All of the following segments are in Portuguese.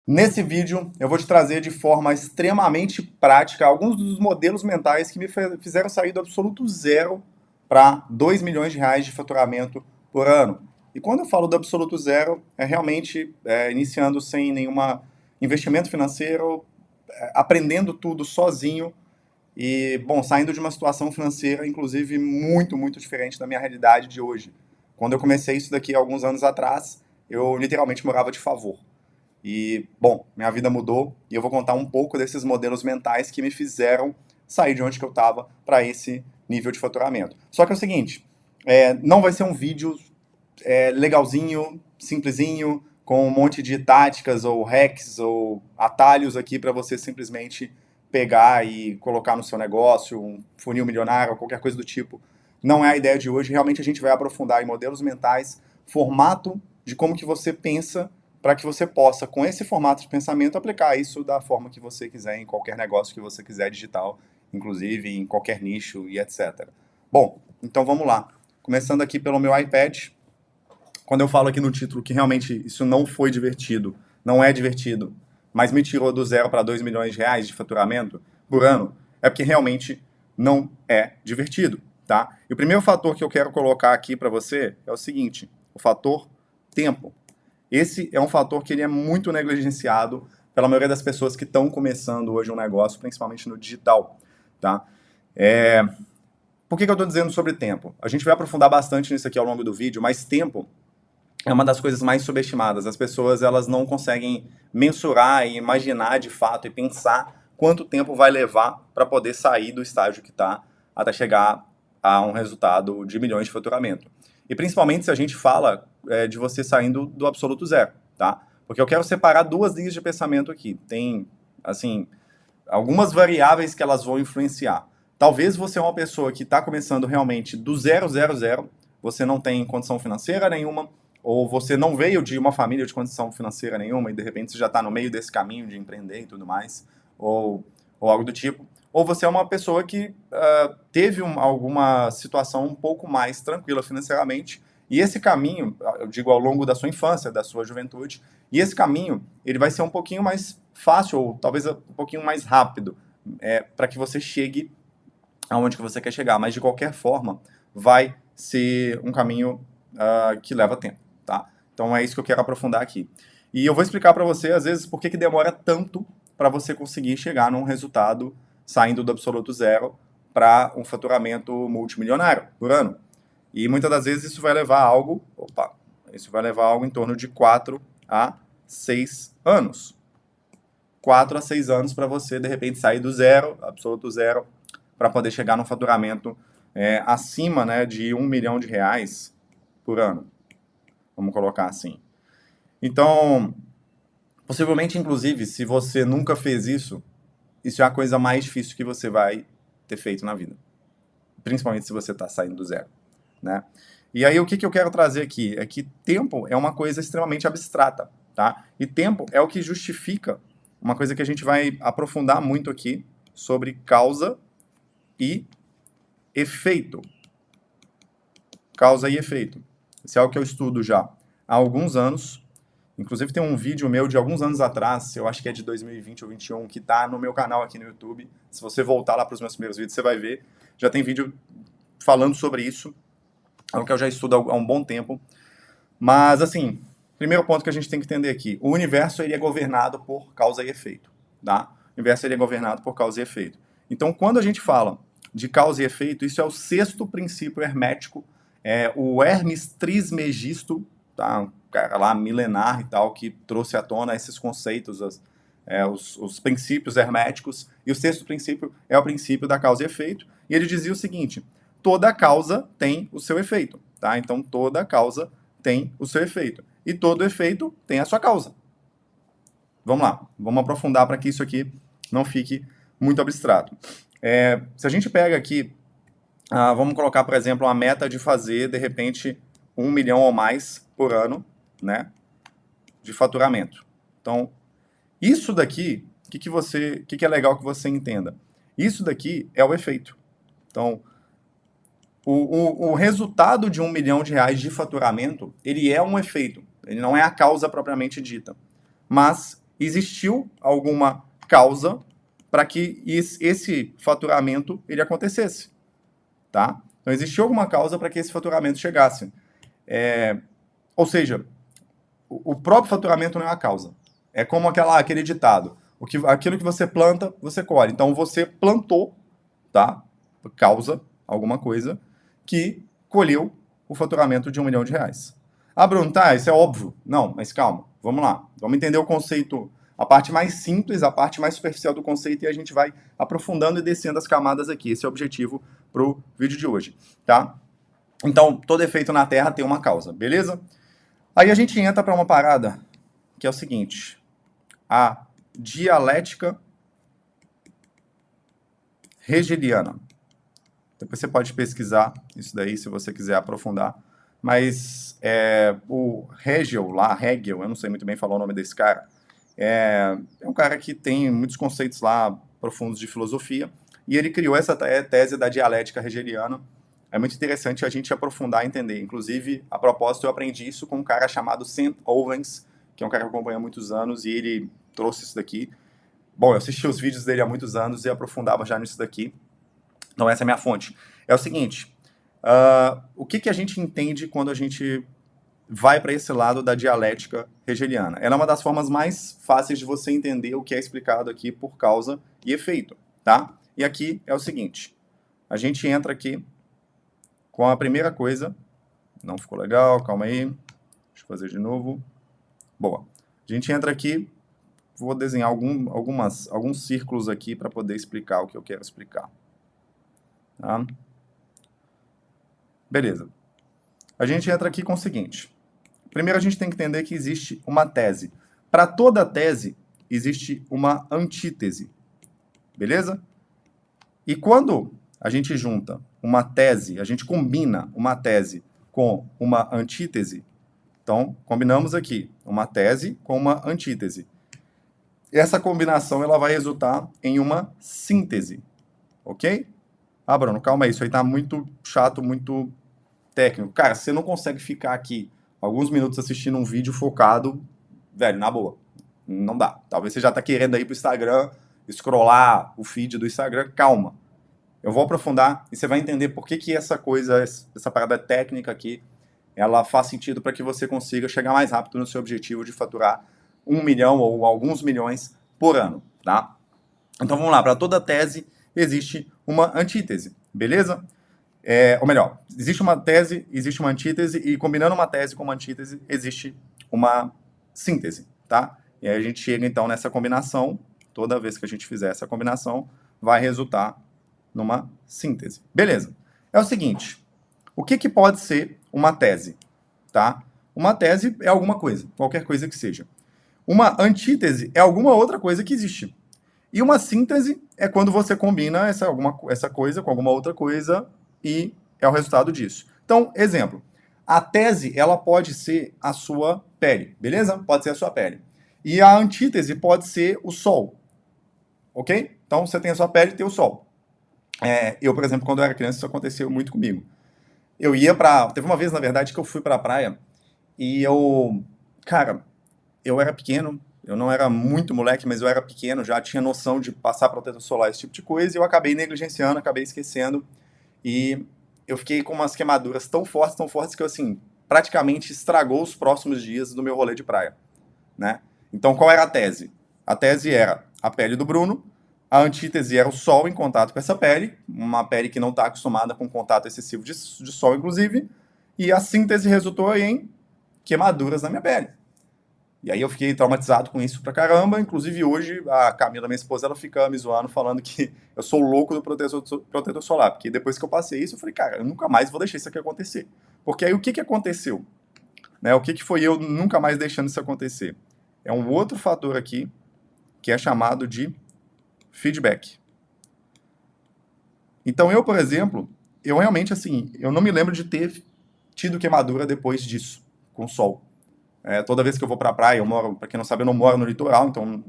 Nesse vídeo, eu vou te trazer de forma extremamente prática alguns dos modelos mentais que me fizeram sair do absoluto zero para 2 milhões de reais de faturamento por ano. E quando eu falo do absoluto zero, é realmente iniciando sem nenhum investimento financeiro, aprendendo tudo sozinho e, bom, saindo de uma situação financeira, inclusive, muito, muito diferente da minha realidade de hoje. Quando eu comecei isso daqui alguns anos atrás, eu literalmente morava de favor. E, bom, minha vida mudou e eu vou contar um pouco desses modelos mentais que me fizeram sair de onde que eu estava para esse nível de faturamento. Só que é o seguinte, não vai ser um vídeo legalzinho, simplesinho, com um monte de táticas ou hacks ou atalhos aqui para você simplesmente pegar e colocar no seu negócio, um funil milionário ou qualquer coisa do tipo. Não é a ideia de hoje, realmente a gente vai aprofundar em modelos mentais, formato de como que você pensa para que você possa, com esse formato de pensamento, aplicar isso da forma que você quiser em qualquer negócio que você quiser digital, inclusive em qualquer nicho e etc. Bom, então vamos lá. Começando aqui pelo meu iPad, quando eu falo aqui no título que realmente isso não foi divertido, não é divertido, mas me tirou do zero para 2 milhões de reais de faturamento por ano, é porque realmente não é divertido, tá? E o primeiro fator que eu quero colocar aqui para você é o seguinte, o fator tempo. Esse é um fator que ele é muito negligenciado pela maioria das pessoas que estão começando hoje um negócio, principalmente no digital, tá? Por que eu estou dizendo sobre tempo? A gente vai aprofundar bastante nisso aqui ao longo do vídeo, mas tempo é uma das coisas mais subestimadas. As pessoas elas não conseguem mensurar e imaginar de fato e pensar quanto tempo vai levar para poder sair do estágio que está até chegar a um resultado de milhões de faturamento. E principalmente se a gente fala de você saindo do absoluto zero, tá? Porque eu quero separar duas linhas de pensamento aqui. Tem, assim, algumas variáveis que elas vão influenciar. Talvez você é uma pessoa que está começando realmente do zero, zero, zero, você não tem condição financeira nenhuma, ou você não veio de uma família de condição financeira nenhuma e de repente você já está no meio desse caminho de empreender e tudo mais, ou algo do tipo. Ou você é uma pessoa que teve alguma situação um pouco mais tranquila financeiramente e esse caminho, eu digo ao longo da sua infância, da sua juventude, e esse caminho ele vai ser um pouquinho mais fácil ou talvez um pouquinho mais rápido para que você chegue aonde que você quer chegar. Mas de qualquer forma, vai ser um caminho que leva tempo, tá? Então é isso que eu quero aprofundar aqui. E eu vou explicar para você, às vezes, por que demora tanto para você conseguir chegar num resultado saindo do absoluto zero para um faturamento multimilionário por ano. E muitas das vezes isso vai levar algo em torno de 4 a 6 anos. 4 a 6 anos para você, de repente, sair do zero, absoluto zero, para poder chegar num faturamento acima, né, de 1 milhão de reais por ano. Vamos colocar assim. Então, possivelmente, inclusive, se você nunca fez isso, isso é a coisa mais difícil que você vai ter feito na vida. Principalmente se você está saindo do zero, né? E aí, o que eu quero trazer aqui é que tempo é uma coisa extremamente abstrata, tá? E tempo é o que justifica uma coisa que a gente vai aprofundar muito aqui sobre causa e efeito. Causa e efeito. Isso é algo que eu estudo já há alguns anos. Inclusive tem um vídeo meu de alguns anos atrás, eu acho que é de 2020 ou 2021, que está no meu canal aqui no YouTube. Se você voltar lá para os meus primeiros vídeos, você vai ver. Já tem vídeo falando sobre isso. É o que eu já estudo há um bom tempo. Mas, assim, primeiro ponto que a gente tem que entender aqui. O universo ele é governado por causa e efeito. Tá? O universo ele é governado por causa e efeito. Então, quando a gente fala de causa e efeito, isso é o sexto princípio hermético. O Hermes Trismegisto, tá? Um cara lá milenar e tal, que trouxe à tona esses conceitos, os princípios herméticos. E o sexto princípio é o princípio da causa e efeito. E ele dizia o seguinte: toda causa tem o seu efeito. Tá? Então, toda causa tem o seu efeito. E todo efeito tem a sua causa. Vamos lá, vamos aprofundar para que isso aqui não fique muito abstrato. Se a gente pega aqui, vamos colocar, por exemplo, uma meta de fazer, de repente, 1 milhão ou mais por ano, né, de faturamento. Então, isso daqui, o que é legal que você entenda? Isso daqui é o efeito. Então, o resultado de 1 milhão de reais de faturamento, ele é um efeito. Ele não é a causa propriamente dita. Mas existiu alguma causa para que esse faturamento ele acontecesse, tá? Então, existiu alguma causa para que esse faturamento chegasse. Ou seja, o próprio faturamento não é a causa. É como aquele ditado: aquilo que você planta, você colhe. Então, você plantou, tá? Causa alguma coisa que colheu o faturamento de R$1 milhão. Ah, Bruno, tá, isso é óbvio. Não, mas calma, vamos lá. Vamos entender o conceito, a parte mais simples, a parte mais superficial do conceito, e a gente vai aprofundando e descendo as camadas aqui. Esse é o objetivo pro vídeo de hoje, tá? Então, todo efeito na Terra tem uma causa, beleza? Aí a gente entra para uma parada que é o seguinte: a dialética hegeliana. Depois você pode pesquisar isso daí, se você quiser aprofundar. Mas o Hegel, eu não sei muito bem falar o nome desse cara, é um cara que tem muitos conceitos lá profundos de filosofia, e ele criou essa tese da dialética hegeliana. É muito interessante a gente aprofundar e entender. Inclusive, a propósito, eu aprendi isso com um cara chamado St. Owens, que é um cara que eu acompanho há muitos anos, e ele trouxe isso daqui. Bom, eu assisti os vídeos dele há muitos anos e aprofundava já nisso daqui. Então, essa é a minha fonte. É o seguinte, o que a gente entende quando a gente vai para esse lado da dialética hegeliana? Ela é uma das formas mais fáceis de você entender o que é explicado aqui por causa e efeito, tá? E aqui é o seguinte, a gente entra aqui com a primeira coisa. Não ficou legal, calma aí. Deixa eu fazer de novo. Boa. A gente entra aqui, vou desenhar alguns círculos aqui para poder explicar o que eu quero explicar. Tá? Beleza. A gente entra aqui com o seguinte. Primeiro a gente tem que entender que existe uma tese. Para toda tese, existe uma antítese. Beleza? E quando a gente junta uma tese, a gente combina uma tese com uma antítese, então combinamos aqui uma tese com uma antítese. Essa combinação ela vai resultar em uma síntese, ok? Ah, Bruno, calma aí, isso aí tá muito chato, muito técnico. Cara, você não consegue ficar aqui alguns minutos assistindo um vídeo focado, velho, na boa. Não dá. Talvez você já tá querendo ir pro Instagram, scrollar o feed do Instagram, calma. Eu vou aprofundar e você vai entender por que essa parada técnica aqui, ela faz sentido para que você consiga chegar mais rápido no seu objetivo de faturar 1 milhão ou alguns milhões por ano, tá? Então vamos lá, para toda tese existe uma antítese, beleza? Ou melhor, existe uma tese, existe uma antítese, e combinando uma tese com uma antítese, existe uma síntese, tá? E aí a gente chega então nessa combinação, toda vez que a gente fizer essa combinação, vai resultar numa síntese. Beleza. É o seguinte, o que pode ser uma tese, tá? Uma tese é alguma coisa, qualquer coisa que seja. Uma antítese é alguma outra coisa que existe. E uma síntese é quando você combina essa coisa com alguma outra coisa e é o resultado disso. Então, exemplo, a tese ela pode ser a sua pele, beleza? Pode ser a sua pele. E a antítese pode ser o sol, ok? Então, você tem a sua pele e tem o sol. Eu, por exemplo, quando eu era criança, isso aconteceu muito comigo. Teve uma vez, na verdade, que eu fui pra praia e cara, eu era pequeno, eu não era muito moleque, mas eu era pequeno, já tinha noção de passar protetor solar, esse tipo de coisa, e eu acabei negligenciando, acabei esquecendo, e eu fiquei com umas queimaduras tão fortes que, assim, praticamente estragou os próximos dias do meu rolê de praia, né? Então, qual era a tese? A tese era a pele do Bruno, a antítese era o sol em contato com essa pele, uma pele que não está acostumada com contato excessivo de sol, inclusive, e a síntese resultou em queimaduras na minha pele. E aí eu fiquei traumatizado com isso pra caramba. Inclusive hoje a Camila, minha esposa, ela fica me zoando, falando que eu sou louco do protetor solar. Porque depois que eu passei isso, eu falei, cara, eu nunca mais vou deixar isso aqui acontecer. Porque aí o que aconteceu? Né? O que foi eu nunca mais deixando isso acontecer? É um outro fator aqui, que é chamado de feedback. Então eu, por exemplo, eu realmente, assim, eu não me lembro de ter tido queimadura depois disso, com sol. Toda vez que eu vou pra praia, pra quem não sabe, eu não moro no litoral, então,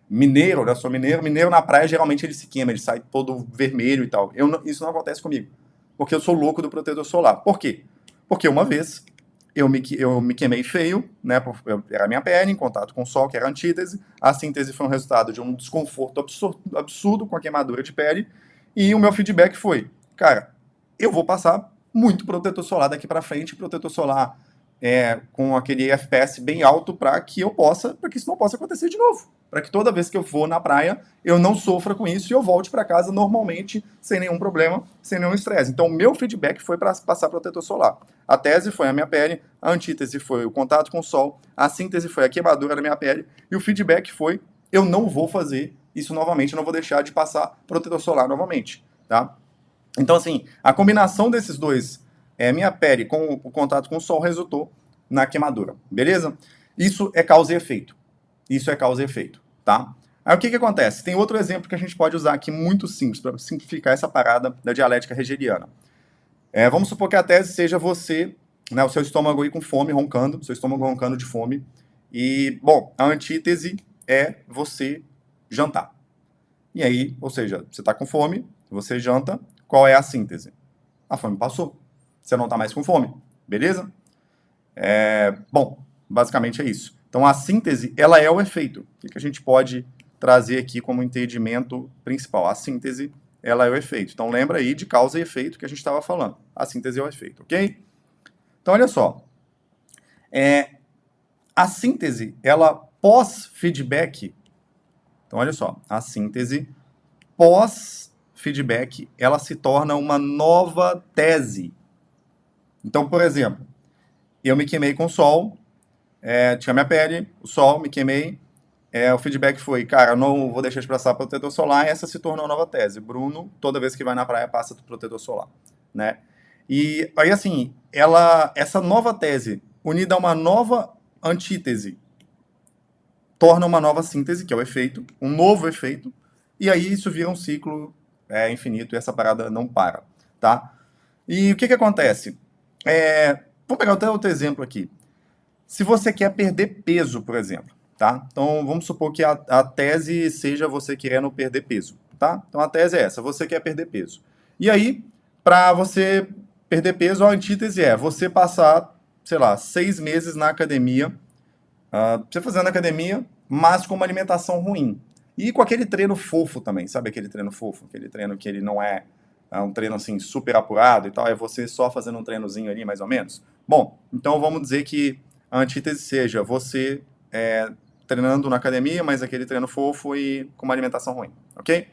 mineiro, né, sou mineiro na praia, geralmente ele se queima, ele sai todo vermelho e tal. Isso não acontece comigo, porque eu sou louco do protetor solar. Por quê? Porque uma vez eu me queimei feio, né? Era a minha pele em contato com o sol, que era a antítese. A síntese foi um resultado de um desconforto absurdo com a queimadura de pele. E o meu feedback foi, cara, eu vou passar muito protetor solar daqui para frente, protetor solar com aquele FPS bem alto para que isso não possa acontecer de novo. Para que toda vez que eu for na praia, eu não sofra com isso e eu volte para casa normalmente, sem nenhum problema, sem nenhum estresse. Então, o meu feedback foi para passar protetor solar. A tese foi a minha pele, a antítese foi o contato com o sol, a síntese foi a queimadura da minha pele, e o feedback foi, eu não vou fazer isso novamente, eu não vou deixar de passar protetor solar novamente, tá? Então, assim, a combinação desses dois, minha pele com o contato com o sol, resultou na queimadura, beleza? Isso é causa e efeito. Isso é causa e efeito, tá? Aí o que acontece? Tem outro exemplo que a gente pode usar aqui muito simples, para simplificar essa parada da dialética hegeliana. Vamos supor que a tese seja você, né, o seu estômago aí com fome, roncando, seu estômago roncando de fome. E, bom, a antítese é você jantar. E aí, ou seja, você está com fome, você janta, qual é a síntese? A fome passou. Você não está mais com fome, beleza? Bom, basicamente é isso. Então, a síntese, ela é o efeito. O que a gente pode trazer aqui como entendimento principal? A síntese, ela é o efeito. Então, lembra aí de causa e efeito que a gente estava falando. A síntese é o efeito, ok? Então, olha só. A síntese, ela pós-feedback... Então, olha só. A síntese pós-feedback, ela se torna uma nova tese. Então, por exemplo, eu me queimei com o sol, tinha minha pele, o sol, me queimei, o feedback foi, cara, não vou deixar de passar protetor solar, e essa se tornou a nova tese. Bruno, toda vez que vai na praia, passa protetor solar, né? E aí, assim, essa nova tese, unida a uma nova antítese, torna uma nova síntese, que é o efeito, um novo efeito, e aí isso vira um ciclo infinito e essa parada não para, tá? E o que acontece? Vou pegar até outro exemplo aqui. Se você quer perder peso, por exemplo, tá? Então, vamos supor que a tese seja você querendo perder peso, tá? Então, a tese é essa, você quer perder peso. E aí, para você perder peso, a antítese é você passar, sei lá, 6 meses na academia, você fazendo academia, mas com uma alimentação ruim. E com aquele treino fofo também, sabe aquele treino fofo? Aquele treino que ele não é um treino assim super apurado e tal, é você só fazendo um treinozinho ali, mais ou menos. Bom, então vamos dizer que a antítese seja você treinando na academia, mas aquele treino fofo e com uma alimentação ruim, ok?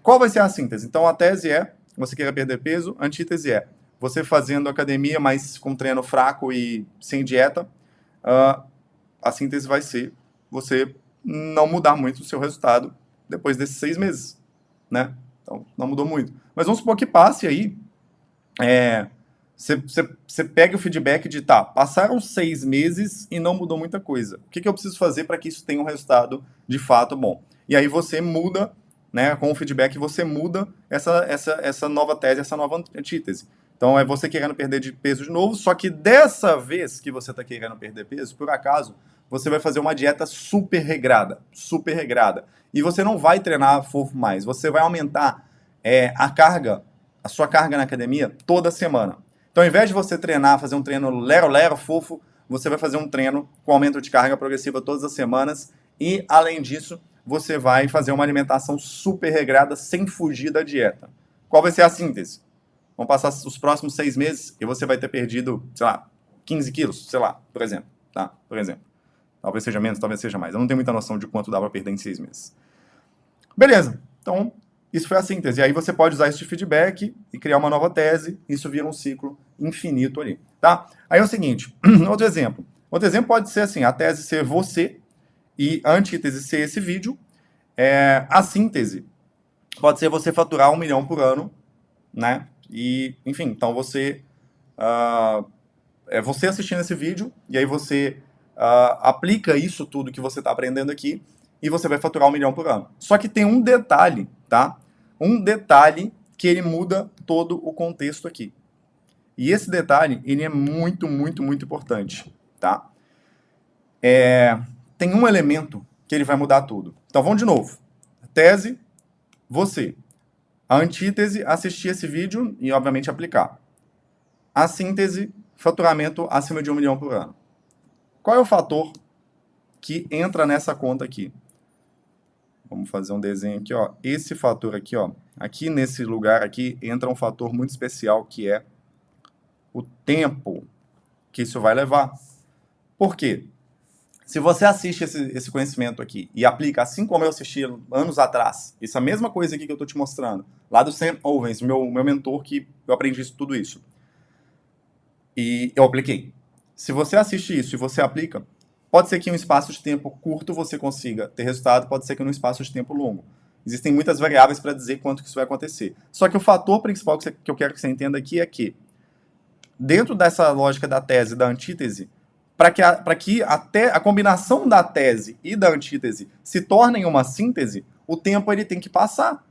Qual vai ser a síntese? Então a tese é, você queira perder peso, a antítese é você fazendo academia, mas com treino fraco e sem dieta, a síntese vai ser você não mudar muito o seu resultado depois desses 6 meses, né? Então, não mudou muito. Mas vamos supor que passe aí, você pega o feedback de, passaram 6 meses e não mudou muita coisa. O que eu preciso fazer para que isso tenha um resultado de fato bom? E aí você muda, né, com o feedback, você muda essa nova tese, essa nova antítese. Então, é você querendo perder de peso de novo, só que dessa vez que você está querendo perder peso, por acaso, você vai fazer uma dieta super regrada, super regrada. E você não vai treinar fofo mais, você vai aumentar a sua carga na academia toda semana. Então, ao invés de você treinar, fazer um treino lero-lero, fofo, você vai fazer um treino com aumento de carga progressiva todas as semanas e, além disso, você vai fazer uma alimentação super regrada sem fugir da dieta. Qual vai ser a síntese? Vão passar os próximos 6 meses e você vai ter perdido, sei lá, 15 quilos, sei lá, por exemplo. Tá? Por exemplo. Talvez seja menos, talvez seja mais. Eu não tenho muita noção de quanto dá para perder em 6 meses. Beleza. Então, isso foi a síntese. E aí você pode usar esse feedback e criar uma nova tese. Isso vira um ciclo infinito ali. Tá? Aí é o seguinte, outro exemplo. Outro exemplo pode ser assim, a tese ser você e a antítese ser esse vídeo. A síntese pode ser você faturar 1 milhão por ano, né? E, enfim, então você você assistindo esse vídeo e aí você aplica isso tudo que você está aprendendo aqui e você vai faturar 1 milhão por ano. Só que tem um detalhe, tá? Um detalhe que ele muda todo o contexto aqui. E esse detalhe, ele é muito, muito, muito importante, tá? Tem um elemento que ele vai mudar tudo. Então, vamos de novo. Tese, você. A antítese, assistir esse vídeo e, obviamente, aplicar. A síntese, faturamento acima de 1 milhão por ano. Qual é o fator que entra nessa conta aqui? Vamos fazer um desenho aqui, ó. Esse fator aqui, ó. Aqui nesse lugar aqui entra um fator muito especial que é o tempo que isso vai levar. Por quê? Se você assiste esse conhecimento aqui e aplica, assim como eu assisti anos atrás, essa mesma coisa aqui que eu estou te mostrando, lá do Sam Owens, meu mentor, que eu aprendi tudo isso. E eu apliquei. Se você assiste isso e você aplica, pode ser que em um espaço de tempo curto você consiga ter resultado, pode ser que em um espaço de tempo longo. Existem muitas variáveis para dizer quanto que isso vai acontecer. Só que o fator principal que eu quero que você entenda aqui é que, dentro dessa lógica da tese e da antítese, para que até a combinação da tese e da antítese se tornem uma síntese, o tempo ele tem que passar.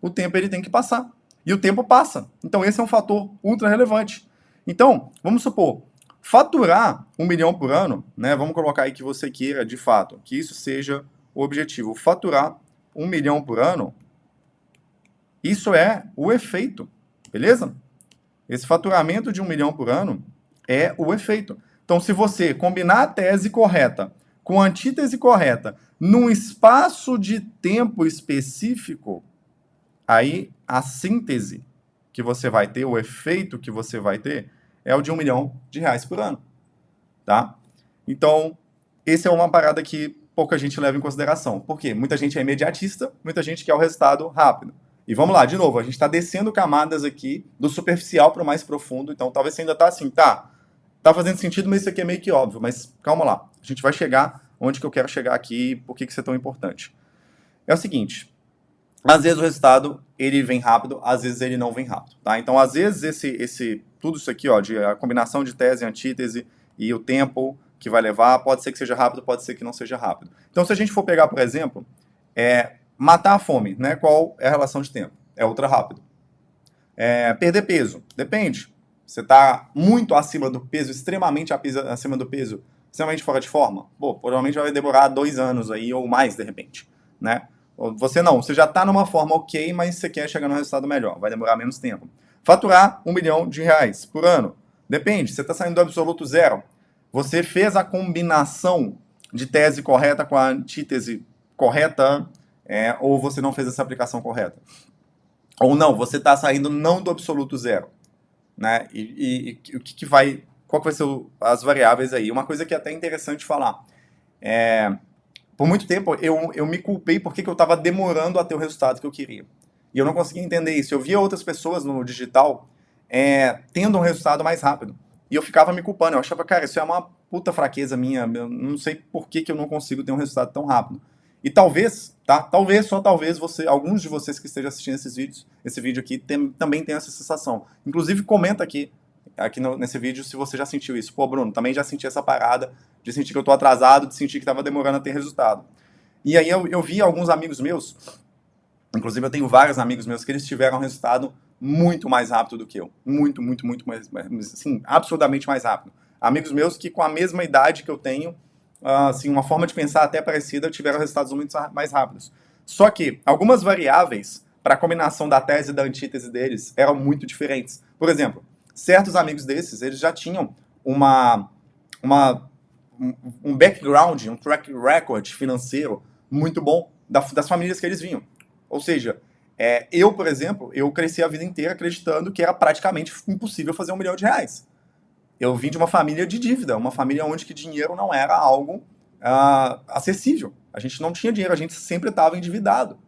O tempo ele tem que passar. E o tempo passa. Então esse é um fator ultra relevante. Então, vamos supor, faturar 1 milhão por ano, né? Vamos colocar aí que você queira, de fato, que isso seja o objetivo. Faturar 1 milhão por ano, isso é o efeito, beleza? Esse faturamento de 1 milhão por ano é o efeito. Então, se você combinar a tese correta com a antítese correta num espaço de tempo específico, aí a síntese que você vai ter, o efeito que você vai ter, é o de 1 milhão de reais por ano. Tá? Então, essa é uma parada que pouca gente leva em consideração. Por quê? Muita gente é imediatista, muita gente quer o resultado rápido. E vamos lá, de novo, a gente está descendo camadas aqui do superficial para o mais profundo, então talvez você ainda está assim, tá fazendo sentido, mas isso aqui é meio que óbvio, mas calma lá, a gente vai chegar onde que eu quero chegar aqui, por que isso é tão importante. É o seguinte, às vezes o resultado, ele vem rápido, às vezes ele não vem rápido, tá? Então, às vezes, tudo isso aqui, ó, a combinação de tese e antítese e o tempo que vai levar, pode ser que seja rápido, pode ser que não seja rápido. Então, se a gente for pegar, por exemplo, matar a fome, né? Qual é a relação de tempo? É ultra rápido. Perder peso, depende. Você está muito acima do peso, extremamente acima do peso, extremamente fora de forma, pô, provavelmente vai demorar 2 anos aí, ou mais, de repente, né? Você não, você já está numa forma ok, mas você quer chegar num resultado melhor, vai demorar menos tempo. Faturar 1 milhão de reais por ano, depende, você está saindo do absoluto zero, você fez a combinação de tese correta com a antítese correta, ou você não fez essa aplicação correta. Ou não, você está saindo não do absoluto zero, né? E o que vai, qual que vai ser as variáveis aí? Uma coisa que é até interessante falar, por muito tempo eu me culpei porque eu estava demorando a ter o resultado que eu queria. E eu não conseguia entender isso. Eu via outras pessoas no digital tendo um resultado mais rápido. E eu ficava me culpando. Eu achava, cara, isso é uma puta fraqueza minha. Eu não sei por que eu não consigo ter um resultado tão rápido. E talvez, tá? Talvez, só talvez, alguns de vocês que estejam assistindo esse vídeo aqui, também tenham essa sensação. Inclusive, comenta aqui nesse vídeo se você já sentiu isso. Pô, Bruno, também já senti essa parada de sentir que eu tô atrasado, de sentir que estava demorando a ter resultado. E aí eu vi alguns amigos meus, inclusive eu tenho vários amigos meus que eles tiveram um resultado muito mais rápido do que eu. Muito, muito, muito mais, assim, absurdamente mais rápido. Amigos meus que com a mesma idade que eu tenho, assim, uma forma de pensar até parecida, tiveram resultados muito mais rápidos. Só que algumas variáveis para a combinação da tese e da antítese deles eram muito diferentes. Por exemplo, certos amigos desses, eles já tinham um background, um track record financeiro muito bom das famílias que eles vinham. Ou seja, eu, por exemplo, eu cresci a vida inteira acreditando que era praticamente impossível fazer 1 milhão de reais. Eu vim de uma família de dívida, uma família onde que dinheiro não era algo acessível. A gente não tinha dinheiro, a gente sempre estava endividado.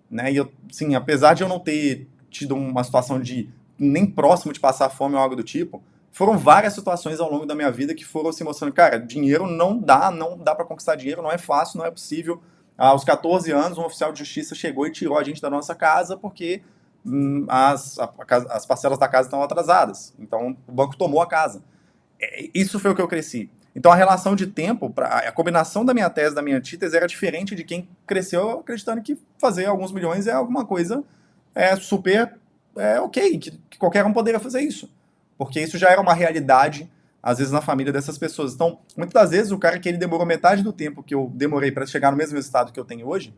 Né? E eu, sim, apesar de eu não ter tido uma situação de nem próximo de passar fome ou algo do tipo, foram várias situações ao longo da minha vida que foram se mostrando, cara, dinheiro não dá para conquistar dinheiro, não é fácil, não é possível. Aos 14 anos, um oficial de justiça chegou e tirou a gente da nossa casa porque as parcelas da casa estavam atrasadas. Então, o banco tomou a casa. Isso foi o que eu cresci. Então, a relação de tempo, a combinação da minha tese e da minha antítese era diferente de quem cresceu acreditando que fazer alguns milhões é alguma coisa super ok, que qualquer um poderia fazer isso. Porque isso já era uma realidade, às vezes, na família dessas pessoas. Então, muitas das vezes, o cara que ele demorou metade do tempo que eu demorei para chegar no mesmo resultado que eu tenho hoje,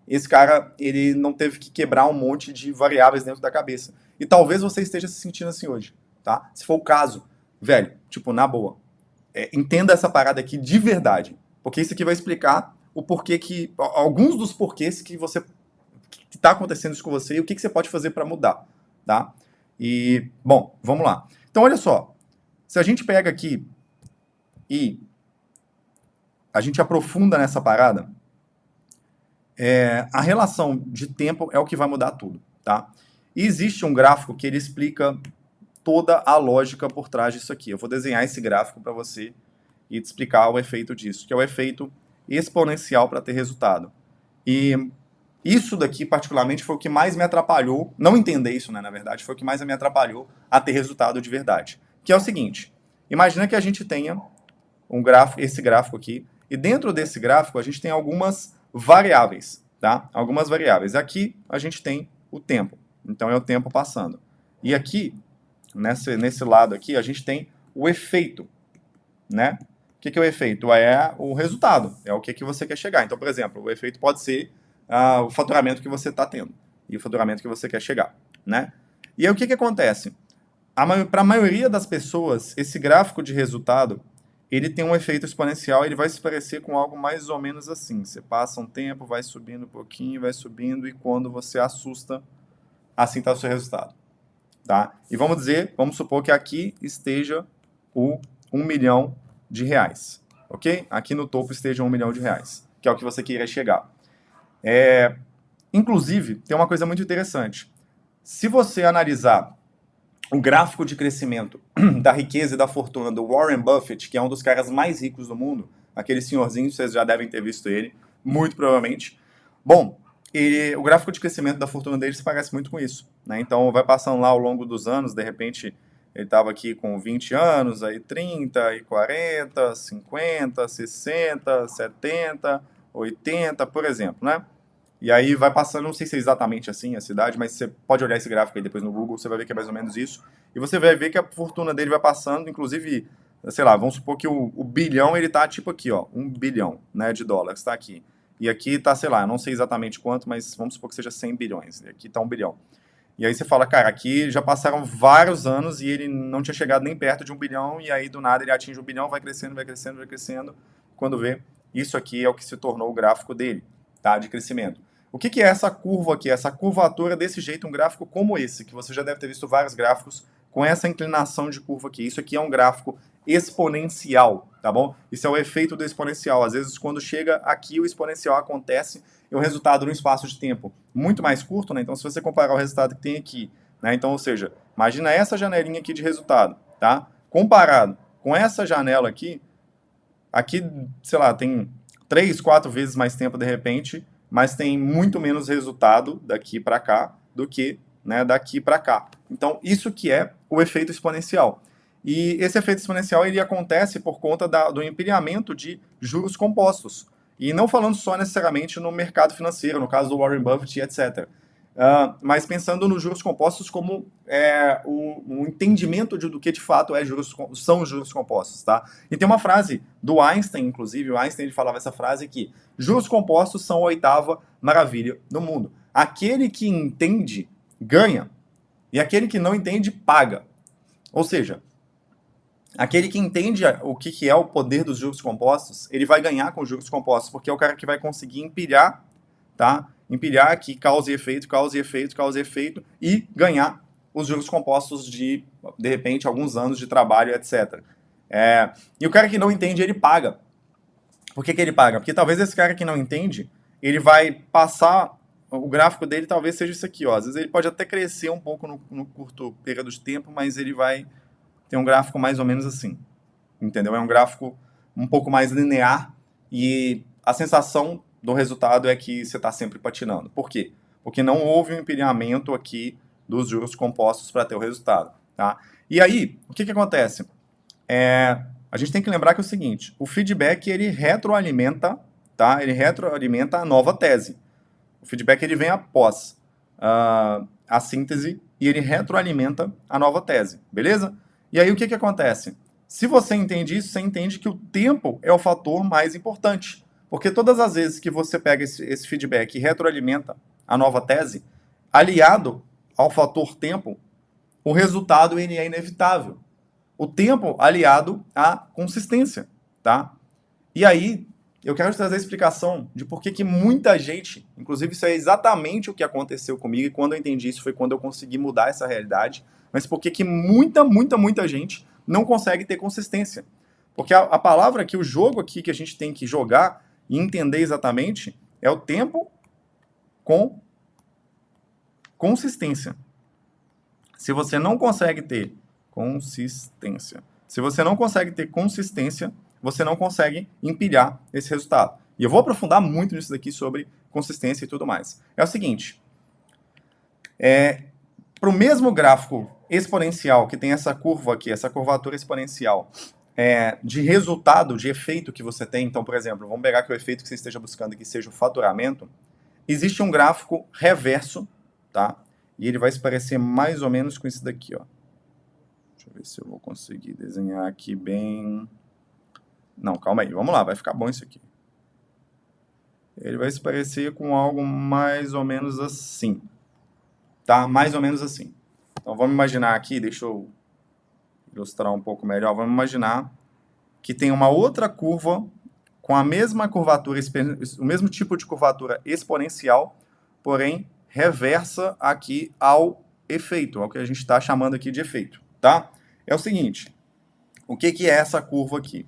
esse cara, ele não teve que quebrar um monte de variáveis dentro da cabeça. E talvez você esteja se sentindo assim hoje, tá? Se for o caso, velho, tipo, na boa, entenda essa parada aqui de verdade. Porque isso aqui vai explicar o porquê que. Alguns dos porquês que você. Que tá acontecendo isso com você e o que você pode fazer para mudar, tá? E, bom, vamos lá. Então, olha só. Se a gente pega aqui e a gente aprofunda nessa parada, a relação de tempo é o que vai mudar tudo, tá? E existe um gráfico que ele explica toda a lógica por trás disso aqui. Eu vou desenhar esse gráfico para você e te explicar o efeito disso, que é o efeito exponencial para ter resultado. E isso daqui, particularmente, foi o que mais me atrapalhou, não entender isso, né, na verdade, foi o que mais me atrapalhou a ter resultado de verdade. Que é o seguinte, imagina que a gente tenha um gráfico, esse gráfico aqui, e dentro desse gráfico a gente tem algumas variáveis, tá? Algumas variáveis. Aqui a gente tem o tempo, então é o tempo passando. E aqui, nesse lado aqui, a gente tem o efeito, né? O que é o efeito? É o resultado, é o que você quer chegar. Então, por exemplo, o efeito pode ser o faturamento que você está tendo e o faturamento que você quer chegar, né? E aí o que acontece? Para a maioria das pessoas, esse gráfico de resultado, ele tem um efeito exponencial, ele vai se parecer com algo mais ou menos assim. Você passa um tempo, vai subindo um pouquinho, vai subindo, e quando você assusta, assim está o seu resultado, tá? E vamos supor que aqui esteja o 1 milhão de reais, ok? Aqui no topo esteja 1 milhão de reais, que é o que você queria chegar. Inclusive, tem uma coisa muito interessante. Se você analisar o gráfico de crescimento da riqueza e da fortuna do Warren Buffett, que é um dos caras mais ricos do mundo, aquele senhorzinho, vocês já devem ter visto ele, muito provavelmente. Bom, o gráfico de crescimento da fortuna dele se parece muito com isso, né? Então, vai passando lá ao longo dos anos, de repente, ele estava aqui com 20 anos, aí 30, aí 40, 50, 60, 70, 80, por exemplo, né? E aí vai passando, não sei se é exatamente assim a cidade, mas você pode olhar esse gráfico aí depois no Google, você vai ver que é mais ou menos isso. E você vai ver que a fortuna dele vai passando, inclusive, sei lá, vamos supor que o bilhão, ele tá tipo aqui, ó, 1 bilhão, né, de dólares, tá aqui. E aqui tá, sei lá, não sei exatamente quanto, mas vamos supor que seja 100 bilhões. E aqui tá 1 bilhão. E aí você fala, cara, aqui já passaram vários anos e ele não tinha chegado nem perto de 1 bilhão, e aí do nada ele atinge 1 bilhão, vai crescendo, vai crescendo, vai crescendo. Quando vê, isso aqui é o que se tornou o gráfico dele, tá, de crescimento. O que é essa curva aqui? Essa curvatura desse jeito, um gráfico como esse, que você já deve ter visto vários gráficos com essa inclinação de curva aqui. Isso aqui é um gráfico exponencial, tá bom? Isso é o efeito do exponencial. Às vezes, quando chega aqui, o exponencial acontece e o resultado num espaço de tempo muito mais curto, né? Então, se você comparar o resultado que tem aqui, né? Então, ou seja, imagina essa janelinha aqui de resultado, tá? Comparado com essa janela aqui, sei lá, tem 3, 4 vezes mais tempo de repente, mas tem muito menos resultado daqui para cá do que, né, daqui para cá. Então, isso que é o efeito exponencial. E esse efeito exponencial ele acontece por conta do empilhamento de juros compostos. E não falando só necessariamente no mercado financeiro, no caso do Warren Buffett, etc. Mas pensando nos juros compostos como o entendimento do que de fato são os juros compostos, tá? E tem uma frase do Einstein, inclusive, o Einstein ele falava essa frase que juros compostos são a 8ª maravilha do mundo. Aquele que entende, ganha, e aquele que não entende, paga. Ou seja, aquele que entende o que é o poder dos juros compostos, ele vai ganhar com os juros compostos, porque é o cara que vai conseguir empilhar, tá? Empilhar aqui causa e efeito, causa e efeito, causa e efeito, e ganhar os juros compostos de repente, alguns anos de trabalho, etc. E o cara que não entende, ele paga. Por que ele paga? Porque talvez esse cara que não entende, ele vai passar, o gráfico dele talvez seja isso aqui, ó. Às vezes ele pode até crescer um pouco no curto período de tempo, mas ele vai ter um gráfico mais ou menos assim, entendeu? É um gráfico um pouco mais linear e a sensação do resultado é que você está sempre patinando. Por quê? Porque não houve um empilhamento aqui dos juros compostos para ter o resultado, tá? E aí, o que acontece? A gente tem que lembrar que é o seguinte, o feedback ele retroalimenta, tá? Ele retroalimenta a nova tese. O feedback ele vem após a síntese e ele retroalimenta a nova tese, beleza? E aí o que acontece? Se você entende isso, você entende que o tempo é o fator mais importante. Porque todas as vezes que você pega esse feedback e retroalimenta a nova tese, aliado ao fator tempo, o resultado ele é inevitável. O tempo aliado à consistência, tá? E aí, eu quero te trazer a explicação de por que que muita gente, inclusive isso é exatamente o que aconteceu comigo, e quando eu entendi isso foi quando eu consegui mudar essa realidade, mas por que que muita gente não consegue ter consistência. Porque a palavra aqui, o jogo aqui que a gente tem que jogar e entender exatamente é o tempo com consistência. Se você não consegue ter consistência, se você não consegue ter consistência, você não consegue empilhar esse resultado. E eu vou aprofundar muito nisso daqui sobre consistência e tudo mais. É o seguinte, para o mesmo gráfico exponencial que tem essa curva aqui, essa curvatura exponencial, de resultado, de efeito que você tem, então, por exemplo, vamos pegar que o efeito que você esteja buscando aqui seja o faturamento, existe um gráfico reverso, tá? E ele vai se parecer mais ou menos com esse daqui, ó. Deixa eu ver se eu vou conseguir desenhar aqui bem... Não, calma aí, vamos lá, vai ficar bom isso aqui. Ele vai se parecer com algo mais ou menos assim, tá? Mais ou menos assim. Então, vamos imaginar aqui, deixa eu ilustrar um pouco melhor, vamos imaginar que tem uma outra curva com a mesma curvatura, o mesmo tipo de curvatura exponencial, porém reversa aqui ao efeito, ao que a gente está chamando aqui de efeito, tá? É o seguinte, o que que é essa curva aqui?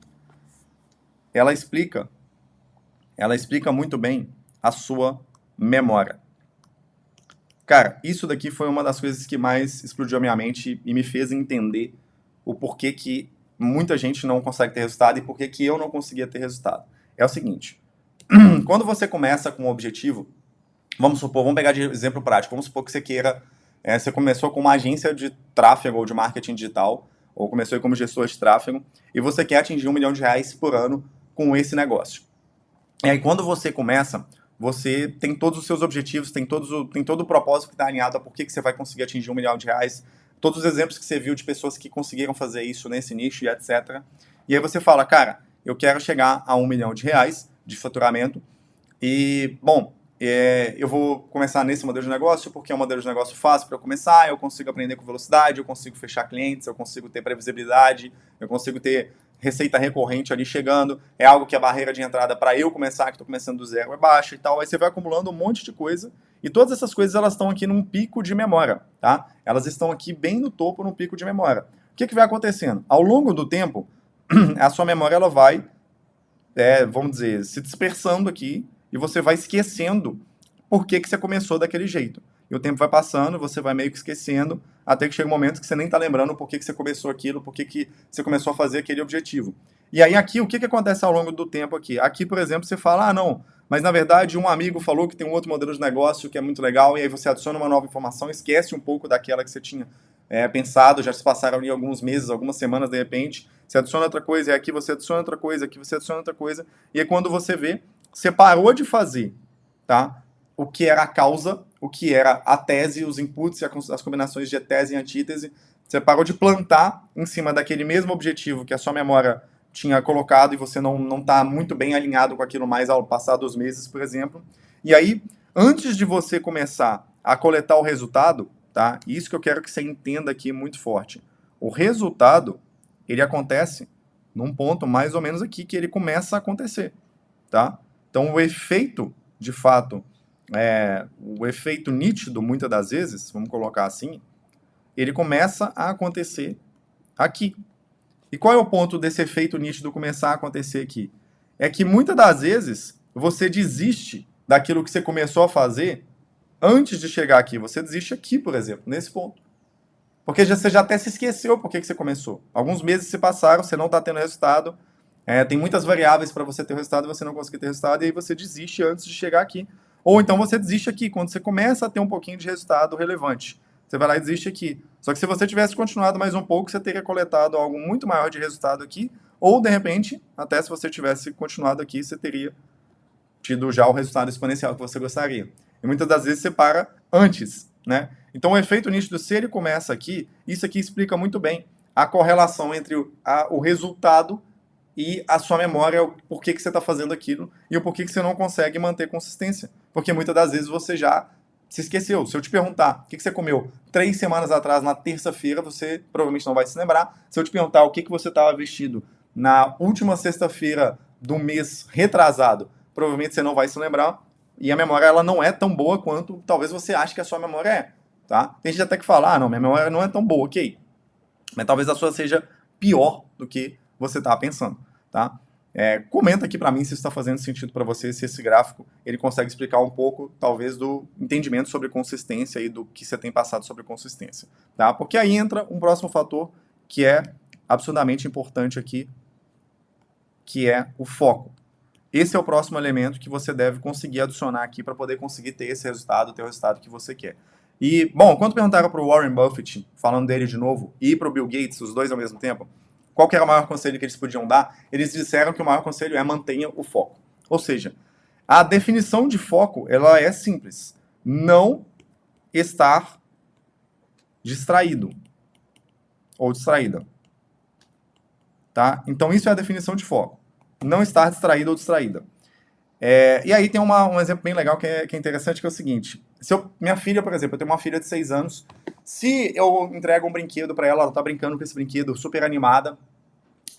Ela explica muito bem a sua memória. Cara, isso daqui foi uma das coisas que mais explodiu a minha mente e me fez entender o porquê que muita gente não consegue ter resultado e porquê que eu não conseguia ter resultado. É o seguinte, quando você começa com um objetivo, vamos supor, vamos pegar de exemplo prático, vamos supor que você queira, você começou com uma agência de tráfego ou de marketing digital, ou começou como gestor de tráfego, e você quer atingir R$1 milhão por ano com esse negócio. E aí quando você começa, você tem todos os seus objetivos, tem todo o propósito que está alinhado a por que você vai conseguir atingir R$1 milhão, todos os exemplos que você viu de pessoas que conseguiram fazer isso nesse nicho e etc. E aí você fala, cara, eu quero chegar a R$1 milhão de faturamento e, bom, eu vou começar nesse modelo de negócio porque é um modelo de negócio fácil para eu começar, eu consigo aprender com velocidade, eu consigo fechar clientes, eu consigo ter previsibilidade, eu consigo ter receita recorrente ali chegando, é algo que a barreira de entrada para eu começar, que estou começando do zero, é baixa e tal, aí você vai acumulando um monte de coisa, e todas essas coisas elas estão aqui num pico de memória, tá? Elas estão aqui bem no topo, num pico de memória. O que vai acontecendo? Ao longo do tempo, a sua memória ela vai, vamos dizer, se dispersando aqui, e você vai esquecendo por que você começou daquele jeito. E o tempo vai passando, você vai meio que esquecendo, até que chega um momento que você nem está lembrando por que você começou aquilo, por que você começou a fazer aquele objetivo. E aí aqui, o que acontece ao longo do tempo aqui? Aqui, por exemplo, você fala, ah, não, mas na verdade um amigo falou que tem um outro modelo de negócio que é muito legal, e aí você adiciona uma nova informação, esquece um pouco daquela que você tinha pensado, já se passaram ali alguns meses, algumas semanas, de repente, você adiciona outra coisa, e aqui você adiciona outra coisa, aqui você adiciona outra coisa, e aí quando você vê, você parou de fazer, tá? O que era a causa, o que era a tese, os inputs e as combinações de tese e antítese. Você parou de plantar em cima daquele mesmo objetivo que a sua memória tinha colocado e você não está muito bem alinhado com aquilo mais ao passar dos meses, por exemplo. E aí, antes de você começar a coletar o resultado, tá? Isso que eu quero que você entenda aqui muito forte. O resultado, ele acontece num ponto mais ou menos aqui que ele começa a acontecer, tá? Então, o efeito, de fato, o efeito nítido, muitas das vezes, vamos colocar assim, ele começa a acontecer aqui. E qual é o ponto desse efeito nítido começar a acontecer aqui? É que muitas das vezes você desiste daquilo que você começou a fazer antes de chegar aqui. Você desiste aqui, por exemplo, nesse ponto. Porque você já até se esqueceu por que você começou. Alguns meses se passaram, você não está tendo resultado, tem muitas variáveis para você ter resultado e você não conseguir ter resultado, e aí você desiste antes de chegar aqui. Ou então você desiste aqui, quando você começa a ter um pouquinho de resultado relevante. Você vai lá e desiste aqui. Só que se você tivesse continuado mais um pouco, você teria coletado algo muito maior de resultado aqui, ou de repente, até se você tivesse continuado aqui, você teria tido já o resultado exponencial que você gostaria. E muitas das vezes você para antes, né? Então o efeito nítido, se ele começa aqui, isso aqui explica muito bem a correlação entre o resultado e a sua memória, o porquê que você está fazendo aquilo e o porquê que você não consegue manter consistência. Porque muitas das vezes você já se esqueceu. Se eu te perguntar o que você comeu 3 semanas atrás, na terça-feira, você provavelmente não vai se lembrar. Se eu te perguntar o que você estava vestido na última sexta-feira do mês retrasado, provavelmente você não vai se lembrar. E a memória ela não é tão boa quanto talvez você ache que a sua memória é. Tá? Tem gente até que fala, não, minha memória não é tão boa, ok. Mas talvez a sua seja pior do que você está pensando. Tá? Comenta aqui para mim se isso está fazendo sentido para você, se esse gráfico ele consegue explicar um pouco, talvez, do entendimento sobre consistência e do que você tem passado sobre consistência. Tá? Porque aí entra um próximo fator que é absurdamente importante aqui, que é o foco. Esse é o próximo elemento que você deve conseguir adicionar aqui para poder conseguir ter esse resultado, ter o resultado que você quer. E, bom, quando perguntaram para o Warren Buffett, falando dele de novo, e para o Bill Gates, os dois ao mesmo tempo, qual que era o maior conselho que eles podiam dar? Eles disseram que o maior conselho é mantenha o foco. Ou seja, a definição de foco, ela é simples. Não estar distraído ou distraída. Tá? Então, isso é a definição de foco. Não estar distraído ou distraída. E aí tem um exemplo bem legal que é interessante, que é o seguinte. Minha filha, por exemplo, eu tenho uma filha de 6 anos. Se eu entrego um brinquedo para ela, ela tá brincando com esse brinquedo, super animada.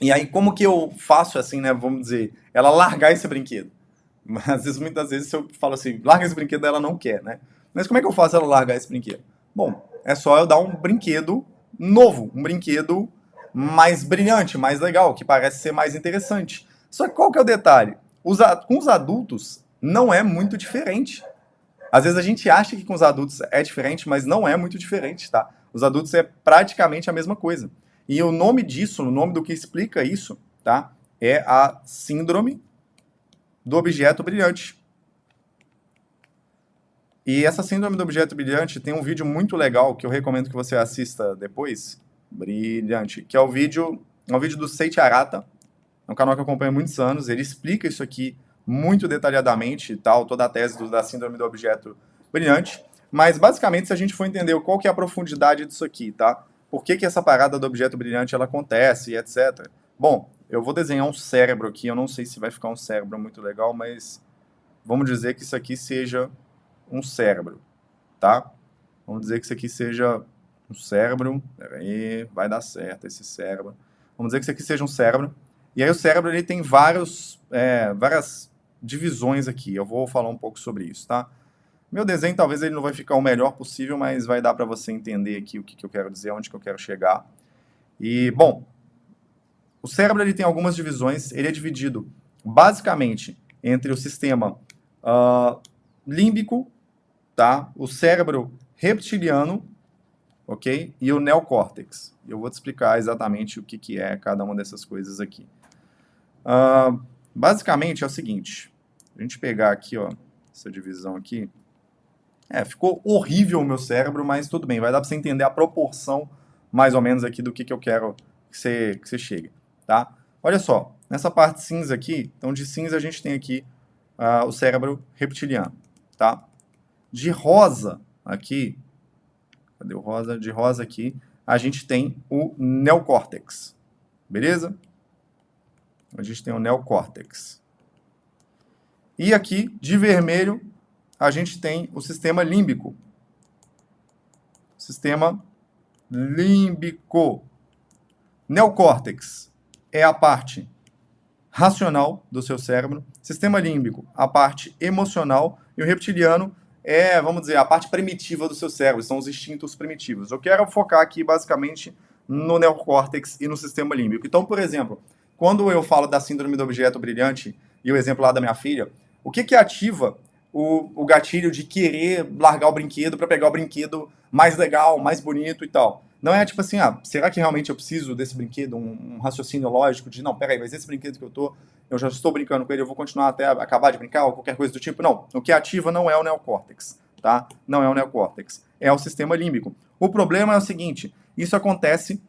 E aí, como que eu faço, assim, né, vamos dizer, ela largar esse brinquedo? Mas, muitas vezes, eu falo assim, larga esse brinquedo, ela não quer, né? Mas como é que eu faço ela largar esse brinquedo? Bom, é só eu dar um brinquedo novo, um brinquedo mais brilhante, mais legal, que parece ser mais interessante. Só que qual que é o detalhe? Com os adultos, não é muito diferente. Às vezes a gente acha que com os adultos é diferente, mas não é muito diferente, tá? Os adultos é praticamente a mesma coisa. E o nome disso, o nome do que explica isso, tá? É a síndrome do objeto brilhante. E essa síndrome do objeto brilhante tem um vídeo muito legal que eu recomendo que você assista depois. Brilhante. Que é o vídeo do Seiichi Arata. É um canal que eu acompanho há muitos anos. Ele explica isso aqui muito detalhadamente, tal, toda a tese da síndrome do objeto brilhante. Mas, basicamente, se a gente for entender qual que é a profundidade disso aqui, tá? Por que essa parada do objeto brilhante ela acontece, etc. Bom, eu vou desenhar um cérebro aqui. Eu não sei se vai ficar um cérebro muito legal, mas vamos dizer que isso aqui seja um cérebro, tá? Vamos dizer que isso aqui seja um cérebro. Peraí, vai dar certo esse cérebro. Vamos dizer que isso aqui seja um cérebro. E aí o cérebro ele tem várias divisões aqui. Eu vou falar um pouco sobre isso, tá? Meu desenho talvez ele não vai ficar o melhor possível, mas vai dar para você entender aqui o que eu quero dizer, onde que eu quero chegar. E, bom, o cérebro ele tem algumas divisões. Ele é dividido basicamente entre o sistema límbico, tá? O cérebro reptiliano, ok? E o neocórtex. Eu vou te explicar exatamente o que é cada uma dessas coisas aqui. Basicamente é o seguinte. A gente pegar aqui, ó, essa divisão aqui. Ficou horrível o meu cérebro, mas tudo bem. Vai dar para você entender a proporção, mais ou menos, aqui do que eu quero que você chegue, tá? Olha só, nessa parte cinza aqui, então de cinza a gente tem aqui o cérebro reptiliano, tá? De rosa aqui, cadê o rosa? De rosa aqui, a gente tem o neocórtex, beleza? A gente tem o neocórtex. E aqui, de vermelho, a gente tem o sistema límbico. Sistema límbico. Neocórtex é a parte racional do seu cérebro. Sistema límbico, a parte emocional. E o reptiliano é, vamos dizer, a parte primitiva do seu cérebro. São os instintos primitivos. Eu quero focar aqui, basicamente, no neocórtex e no sistema límbico. Então, por exemplo, quando eu falo da síndrome do objeto brilhante, e o exemplo lá da minha filha, o que ativa o gatilho de querer largar o brinquedo para pegar o brinquedo mais legal, mais bonito e tal? Não é tipo assim, será que realmente eu preciso desse brinquedo? Um raciocínio lógico de, não, peraí, mas esse brinquedo que eu já estou brincando com ele, eu vou continuar até acabar de brincar ou qualquer coisa do tipo? Não, o que ativa não é o neocórtex, tá? Não é o neocórtex, é o sistema límbico. O problema é o seguinte, isso acontece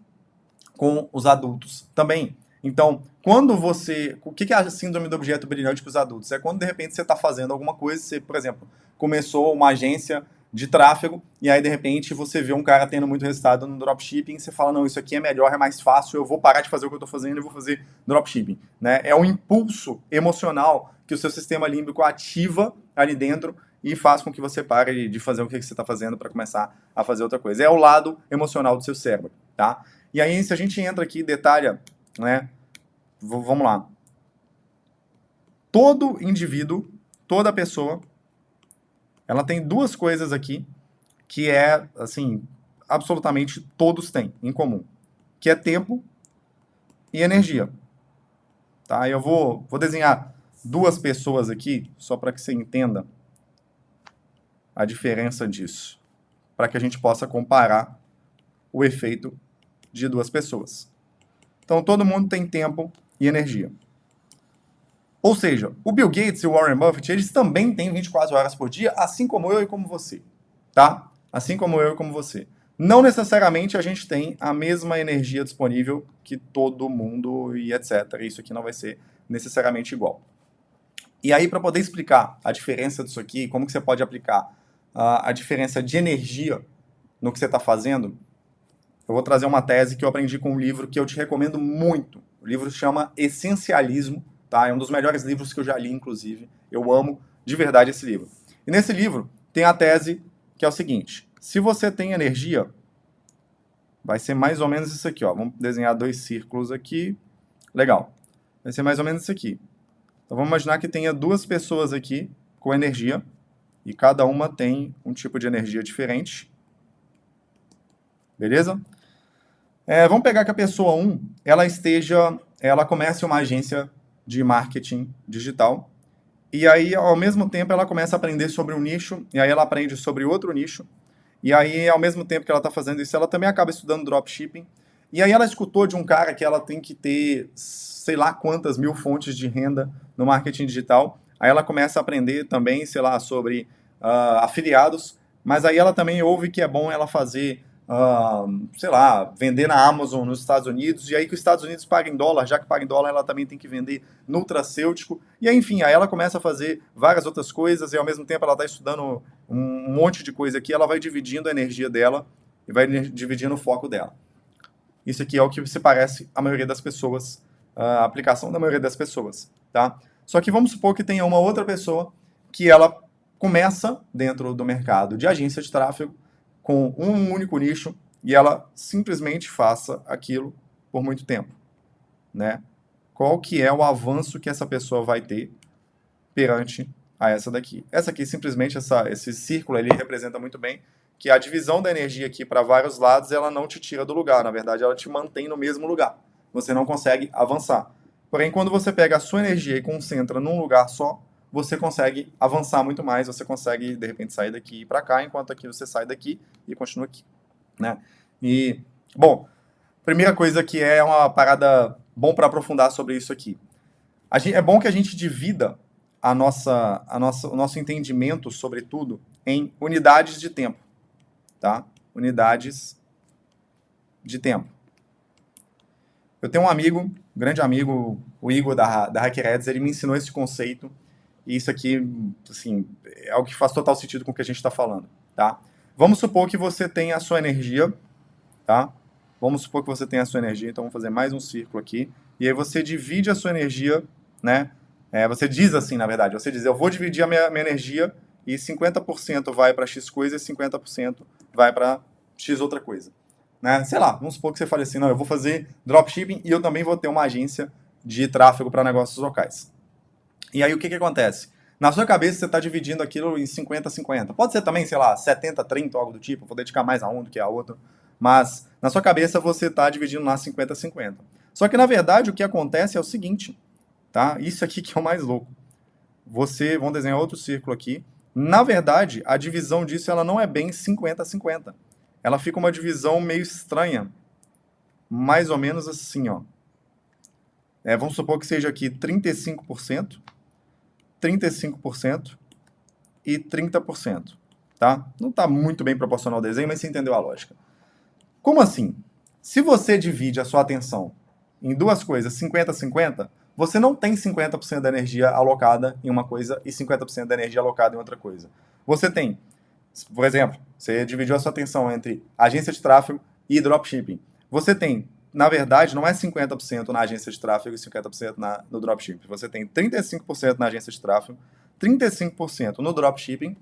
com os adultos também. Então, quando você... O que é a síndrome do objeto brilhante para os adultos? É quando, de repente, você está fazendo alguma coisa, você, por exemplo, começou uma agência de tráfego, e aí, de repente, você vê um cara tendo muito resultado no dropshipping, e você fala, não, isso aqui é melhor, é mais fácil, eu vou parar de fazer o que eu estou fazendo e vou fazer dropshipping. Né? É um impulso emocional que o seu sistema límbico ativa ali dentro, e faz com que você pare de fazer o que você está fazendo para começar a fazer outra coisa. É o lado emocional do seu cérebro, tá? E aí, se a gente entra aqui e detalha, né? Vamos lá. Todo indivíduo, toda pessoa, ela tem duas coisas aqui que é, assim, absolutamente todos têm em comum, que é tempo e energia, tá? Eu vou desenhar duas pessoas aqui, só para que você entenda a diferença disso, para que a gente possa comparar o efeito de duas pessoas. Então, todo mundo tem tempo e energia. Ou seja, o Bill Gates e o Warren Buffett, eles também têm 24 horas por dia, assim como eu e como você, tá? Assim como eu e como você. Não necessariamente a gente tem a mesma energia disponível que todo mundo e etc. Isso aqui não vai ser necessariamente igual. E aí, para poder explicar a diferença disso aqui, como que você pode aplicar a diferença de energia no que você está fazendo, eu vou trazer uma tese que eu aprendi com um livro que eu te recomendo muito. O livro se chama Essencialismo, tá? É um dos melhores livros que eu já li, inclusive. Eu amo de verdade esse livro. E nesse livro tem a tese que é o seguinte: se você tem energia, vai ser mais ou menos isso aqui, ó. Vamos desenhar dois círculos aqui. Legal. Vai ser mais ou menos isso aqui. Então vamos imaginar que tenha duas pessoas aqui com energia e cada uma tem um tipo de energia diferente. Beleza? Vamos pegar que a pessoa 1, ela comece uma agência de marketing digital, e aí, ao mesmo tempo, ela começa a aprender sobre um nicho, e aí ela aprende sobre outro nicho, e aí, ao mesmo tempo que ela está fazendo isso, ela também acaba estudando dropshipping, e aí ela escutou de um cara que ela tem que ter, sei lá quantas mil fontes de renda no marketing digital, aí ela começa a aprender também, sei lá, sobre afiliados, mas aí ela também ouve que é bom ela fazer sei lá, vender na Amazon nos Estados Unidos, e aí que os Estados Unidos pagam em dólar, já que paga em dólar, ela também tem que vender nutracêutico, e aí, enfim, aí ela começa a fazer várias outras coisas, e ao mesmo tempo ela está estudando um monte de coisa aqui, ela vai dividindo a energia dela, e vai dividindo o foco dela. Isso aqui é o que se parece a maioria das pessoas, a aplicação da maioria das pessoas, tá? Só que vamos supor que tenha uma outra pessoa que ela começa dentro do mercado de agência de tráfego, com um único nicho e ela simplesmente faça aquilo por muito tempo, né? Qual que é o avanço que essa pessoa vai ter perante a essa daqui? Essa aqui, simplesmente, esse círculo ele representa muito bem que a divisão da energia aqui para vários lados, ela não te tira do lugar, na verdade, ela te mantém no mesmo lugar. Você não consegue avançar. Porém, quando você pega a sua energia e concentra num lugar só, você consegue avançar muito mais, você consegue, de repente, sair daqui e ir para cá, enquanto aqui você sai daqui e continua aqui, né? E, bom, primeira coisa que é uma parada bom para aprofundar sobre isso aqui. É bom que a gente divida o nosso entendimento sobre tudo em unidades de tempo, tá? Unidades de tempo. Eu tenho um amigo, um grande amigo, o Igor da HackerEds, ele me ensinou esse conceito. E isso aqui, assim, é algo que faz total sentido com o que a gente está falando, tá? Vamos supor que você tem a sua energia, tá? Vamos supor que você tem a sua energia, então vamos fazer mais um círculo aqui. E aí você divide a sua energia, né? Você diz assim, na verdade, você diz, eu vou dividir a minha energia e 50% vai para X coisa e 50% vai para X outra coisa. Né? Sei lá, vamos supor que você fale assim, não, eu vou fazer dropshipping e eu também vou ter uma agência de tráfego para negócios locais. E aí o que acontece? Na sua cabeça você está dividindo aquilo em 50-50. Pode ser também, sei lá, 70-30 ou algo do tipo, vou dedicar mais a um do que a outro. Mas na sua cabeça você está dividindo lá 50-50. Só que na verdade o que acontece é o seguinte, tá? Isso aqui que é o mais louco. Vamos desenhar outro círculo aqui. Na verdade, a divisão disso ela não é bem 50-50. Ela fica uma divisão meio estranha. Mais ou menos assim, ó. Vamos supor que seja aqui 35%, 35% e 30%, tá? Não está muito bem proporcional ao desenho, mas você entendeu a lógica. Como assim? Se você divide a sua atenção em duas coisas, 50-50, você não tem 50% da energia alocada em uma coisa e 50% da energia alocada em outra coisa. Você tem, por exemplo, você dividiu a sua atenção entre agência de tráfego e dropshipping. Você tem, na verdade, não é 50% na agência de tráfego e 50% no dropshipping. Você tem 35% na agência de tráfego, 35% no dropshipping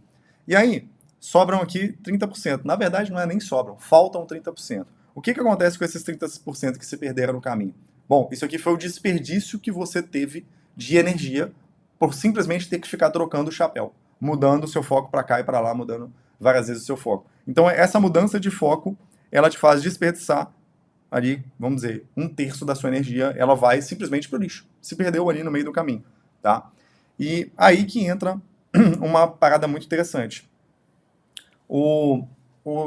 E aí, sobram aqui 30%. Na verdade, não é nem sobram, faltam 30%. O que acontece com esses 30% que se perderam no caminho? Bom, isso aqui foi o desperdício que você teve de energia por simplesmente ter que ficar trocando o chapéu, mudando o seu foco para cá e para lá, mudando várias vezes o seu foco. Então, essa mudança de foco, ela te faz desperdiçar ali, vamos dizer, 1/3 da sua energia, ela vai simplesmente pro lixo. Se perdeu ali no meio do caminho, tá? E aí que entra uma parada muito interessante. O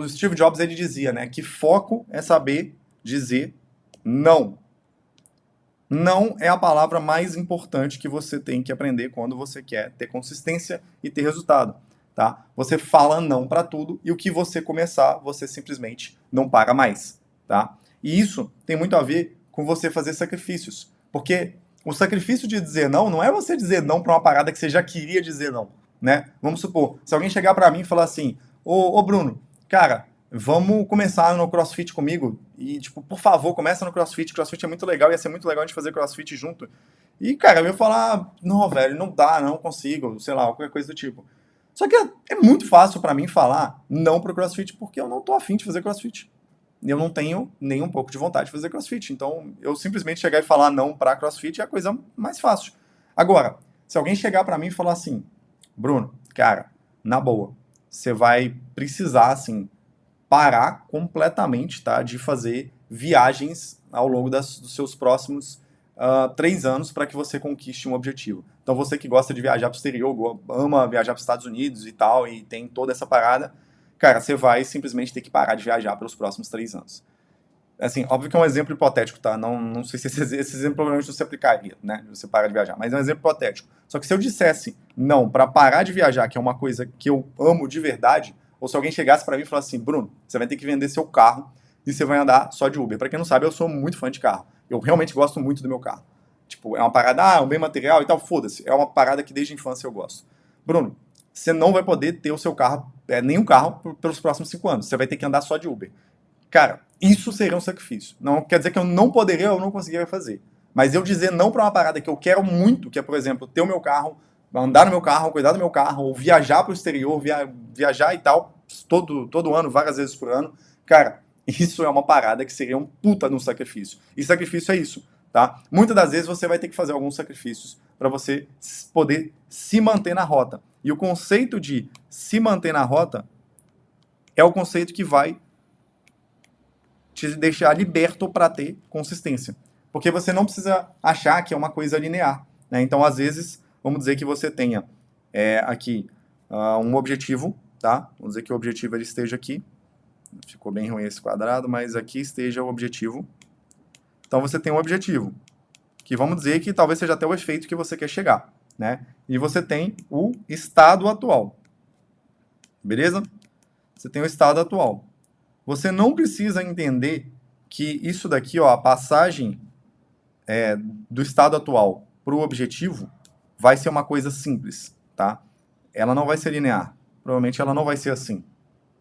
Steve Jobs, ele dizia, né, que foco é saber dizer não. Não é a palavra mais importante que você tem que aprender quando você quer ter consistência e ter resultado, tá? Você fala não para tudo e o que você começar, você simplesmente não para mais, tá? E isso tem muito a ver com você fazer sacrifícios, porque o sacrifício de dizer não é você dizer não para uma parada que você já queria dizer não, né? Vamos supor, se alguém chegar para mim e falar assim, ô Bruno, cara, vamos começar no CrossFit comigo. E, tipo, por favor, começa no CrossFit. CrossFit é muito legal, ia ser muito legal a gente fazer CrossFit junto. E, cara, eu ia falar, não, velho, não dá, não consigo, sei lá, qualquer coisa do tipo. Só que é muito fácil pra mim falar não pro CrossFit, porque eu não tô afim de fazer CrossFit. Eu não tenho nem um pouco de vontade de fazer CrossFit. Então, eu simplesmente chegar e falar não pra CrossFit é a coisa mais fácil. Agora, se alguém chegar pra mim e falar assim, Bruno, cara, na boa, você vai precisar, assim, parar completamente, tá, de fazer viagens ao longo dos seus próximos 3 anos para que você conquiste um objetivo. Então você que gosta de viajar para o exterior, ama viajar para os Estados Unidos e tal, e tem toda essa parada, cara, você vai simplesmente ter que parar de viajar pelos próximos 3 anos. Assim, óbvio que é um exemplo hipotético, tá? Não sei se esse exemplo provavelmente você aplicaria, né? Você para de viajar, mas é um exemplo hipotético. Só que se eu dissesse não para parar de viajar, que é uma coisa que eu amo de verdade, ou se alguém chegasse para mim e falasse assim, Bruno, você vai ter que vender seu carro e você vai andar só de Uber. Para quem não sabe, eu sou muito fã de carro. Eu realmente gosto muito do meu carro. Tipo, é uma parada, é um bem material e tal, foda-se. É uma parada que desde a infância eu gosto. Bruno, você não vai poder ter o seu carro, nenhum carro, pelos próximos 5 anos. Você vai ter que andar só de Uber. Cara, isso seria um sacrifício. Não quer dizer que eu não poderia ou não conseguiria fazer. Mas eu dizer não para uma parada que eu quero muito, que é, por exemplo, ter o meu carro, andar no meu carro, cuidar do meu carro, ou viajar para o exterior, viajar e tal, todo ano, várias vezes por ano, cara, isso é uma parada que seria um puta no sacrifício. E sacrifício é isso, tá? Muitas das vezes você vai ter que fazer alguns sacrifícios para você poder se manter na rota. E o conceito de se manter na rota é o conceito que vai te deixar liberto para ter consistência. Porque você não precisa achar que é uma coisa linear, né? Então, às vezes, vamos dizer que você tenha aqui um objetivo, tá? Vamos dizer que o objetivo ele esteja aqui. Ficou bem ruim esse quadrado, mas aqui esteja o objetivo. Então, você tem um objetivo, que vamos dizer que talvez seja até o efeito que você quer chegar, né? E você tem o estado atual. Beleza? Você tem o estado atual. Você não precisa entender que isso daqui, ó, a passagem do estado atual para o objetivo vai ser uma coisa simples, tá? Ela não vai ser linear. Provavelmente ela não vai ser assim,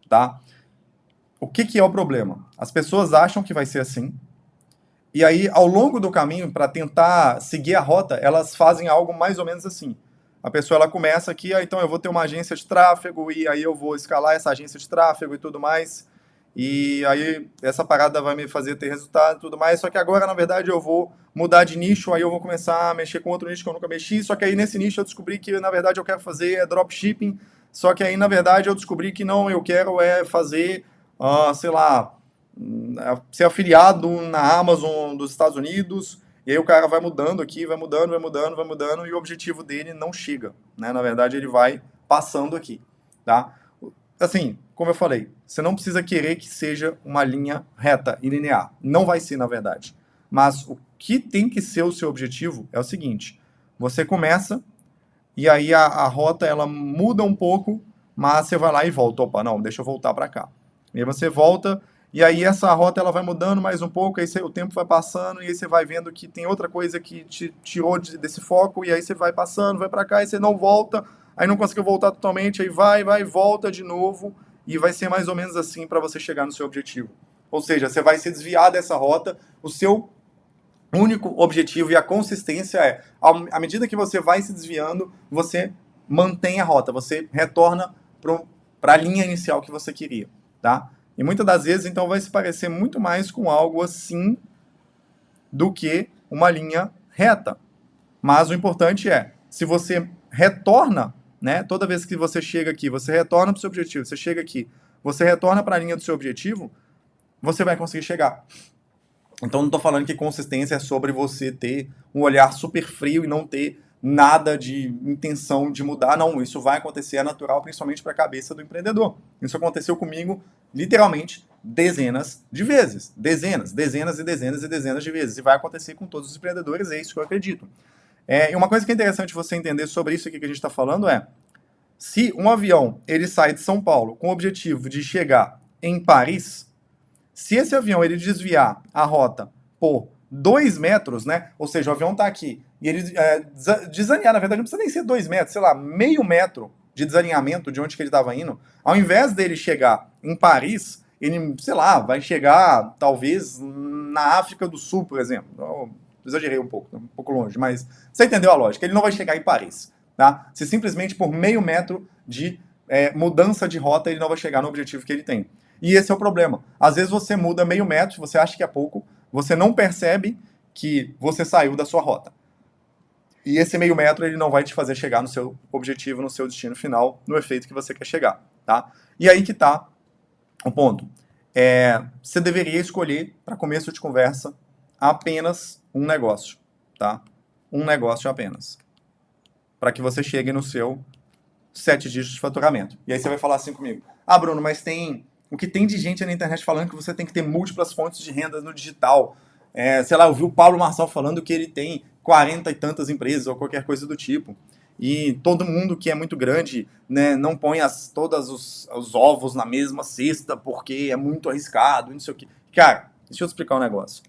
tá? O que é o problema? As pessoas acham que vai ser assim, e aí, ao longo do caminho, para tentar seguir a rota, elas fazem algo mais ou menos assim. A pessoa ela começa aqui, então eu vou ter uma agência de tráfego, e aí eu vou escalar essa agência de tráfego e tudo mais. E aí essa parada vai me fazer ter resultado e tudo mais. Só que agora, na verdade, eu vou mudar de nicho, aí eu vou começar a mexer com outro nicho que eu nunca mexi. Só que aí nesse nicho eu descobri que, na verdade, eu quero fazer dropshipping. Só que aí, na verdade, eu descobri que não, eu quero fazer, sei lá, ser afiliado na Amazon dos Estados Unidos. E aí o cara vai mudando aqui, vai mudando, vai mudando, vai mudando, e o objetivo dele não chega, né? Na verdade, ele vai passando aqui, tá? Assim, como eu falei, você não precisa querer que seja uma linha reta e linear. Não vai ser, na verdade. Mas o que tem que ser o seu objetivo é o seguinte: você começa e aí a rota ela muda um pouco, mas você vai lá e volta. Opa, não, deixa eu voltar para cá. E aí você volta e aí essa rota ela vai mudando mais um pouco, aí o tempo vai passando e aí você vai vendo que tem outra coisa que te tirou desse foco e aí você vai passando, vai para cá e você não volta, aí não conseguiu voltar totalmente, aí vai, volta de novo e vai ser mais ou menos assim para você chegar no seu objetivo. Ou seja, você vai se desviar dessa rota, o seu único objetivo e a consistência é, à medida que você vai se desviando, você mantém a rota, você retorna para a linha inicial que você queria, tá? E muitas das vezes, então, vai se parecer muito mais com algo assim do que uma linha reta. Mas o importante é, se você retorna, né, toda vez que você chega aqui, você retorna para o seu objetivo, você chega aqui, você retorna para a linha do seu objetivo, você vai conseguir chegar. Então não estou falando que consistência é sobre você ter um olhar super frio e não ter nada de intenção de mudar. Não, isso vai acontecer, é natural, principalmente para a cabeça do empreendedor. Isso aconteceu comigo, literalmente, dezenas de vezes. Dezenas e dezenas de vezes. E vai acontecer com todos os empreendedores, é isso que eu acredito. E uma coisa que é interessante você entender sobre isso aqui que a gente está falando é, se um avião ele sai de São Paulo com o objetivo de chegar em Paris, se esse avião ele desviar a rota por 2 metros, né? Ou seja, o avião está aqui e ele desalinhar, na verdade não precisa nem ser 2 metros, sei lá, meio metro de desalinhamento de onde que ele estava indo, ao invés dele chegar em Paris, ele, sei lá, vai chegar talvez na África do Sul, por exemplo. Exagerei um pouco longe, mas você entendeu a lógica. Ele não vai chegar em Paris, tá? Se simplesmente por meio metro de mudança de rota ele não vai chegar no objetivo que ele tem. E esse é o problema. Às vezes você muda meio metro, você acha que é pouco, você não percebe que você saiu da sua rota. E esse meio metro ele não vai te fazer chegar no seu objetivo, no seu destino final, no efeito que você quer chegar, tá? E aí que tá o ponto. Você deveria escolher, para começo de conversa, apenas um negócio, tá? Um negócio apenas. Para que você chegue no seu 7 dígitos de faturamento. E aí você vai falar assim comigo: ah, Bruno, mas o que tem de gente na internet falando que você tem que ter múltiplas fontes de renda no digital. Sei lá, eu vi o Paulo Marçal falando que ele tem 40 e tantas empresas ou qualquer coisa do tipo. E todo mundo que é muito grande, né, não põe todos os ovos na mesma cesta porque é muito arriscado, não sei o quê. Cara, deixa eu explicar um negócio.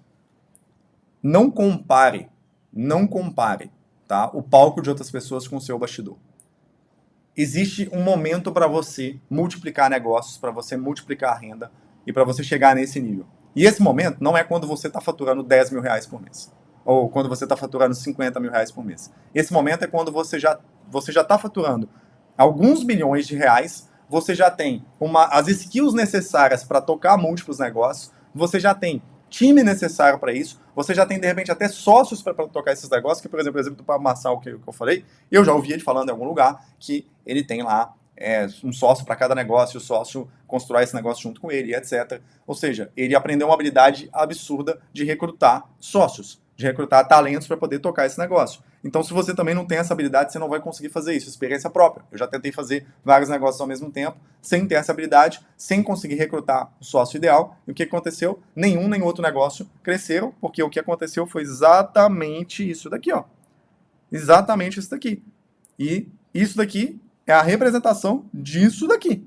Não compare, tá, o palco de outras pessoas com o seu bastidor. Existe um momento para você multiplicar negócios, para você multiplicar a renda e para você chegar nesse nível. E esse momento não é quando você está faturando 10 mil reais por mês. Ou quando você está faturando 50 mil reais por mês. Esse momento é quando você já está faturando alguns milhões de reais, você já tem as skills necessárias para tocar múltiplos negócios, você já tem time necessário para isso, você já tem, de repente, até sócios para tocar esses negócios, que, por exemplo, o exemplo do Pablo Marçal que eu falei, eu já ouvi ele falando em algum lugar que ele tem lá um sócio para cada negócio, o sócio constrói esse negócio junto com ele, etc. Ou seja, ele aprendeu uma habilidade absurda de recrutar sócios, de recrutar talentos para poder tocar esse negócio. Então, se você também não tem essa habilidade, você não vai conseguir fazer isso. Experiência própria. Eu já tentei fazer vários negócios ao mesmo tempo, sem ter essa habilidade, sem conseguir recrutar o sócio ideal. E o que aconteceu? Nenhum nem outro negócio cresceram, porque o que aconteceu foi exatamente isso daqui, ó. Exatamente isso daqui. E isso daqui é a representação disso daqui.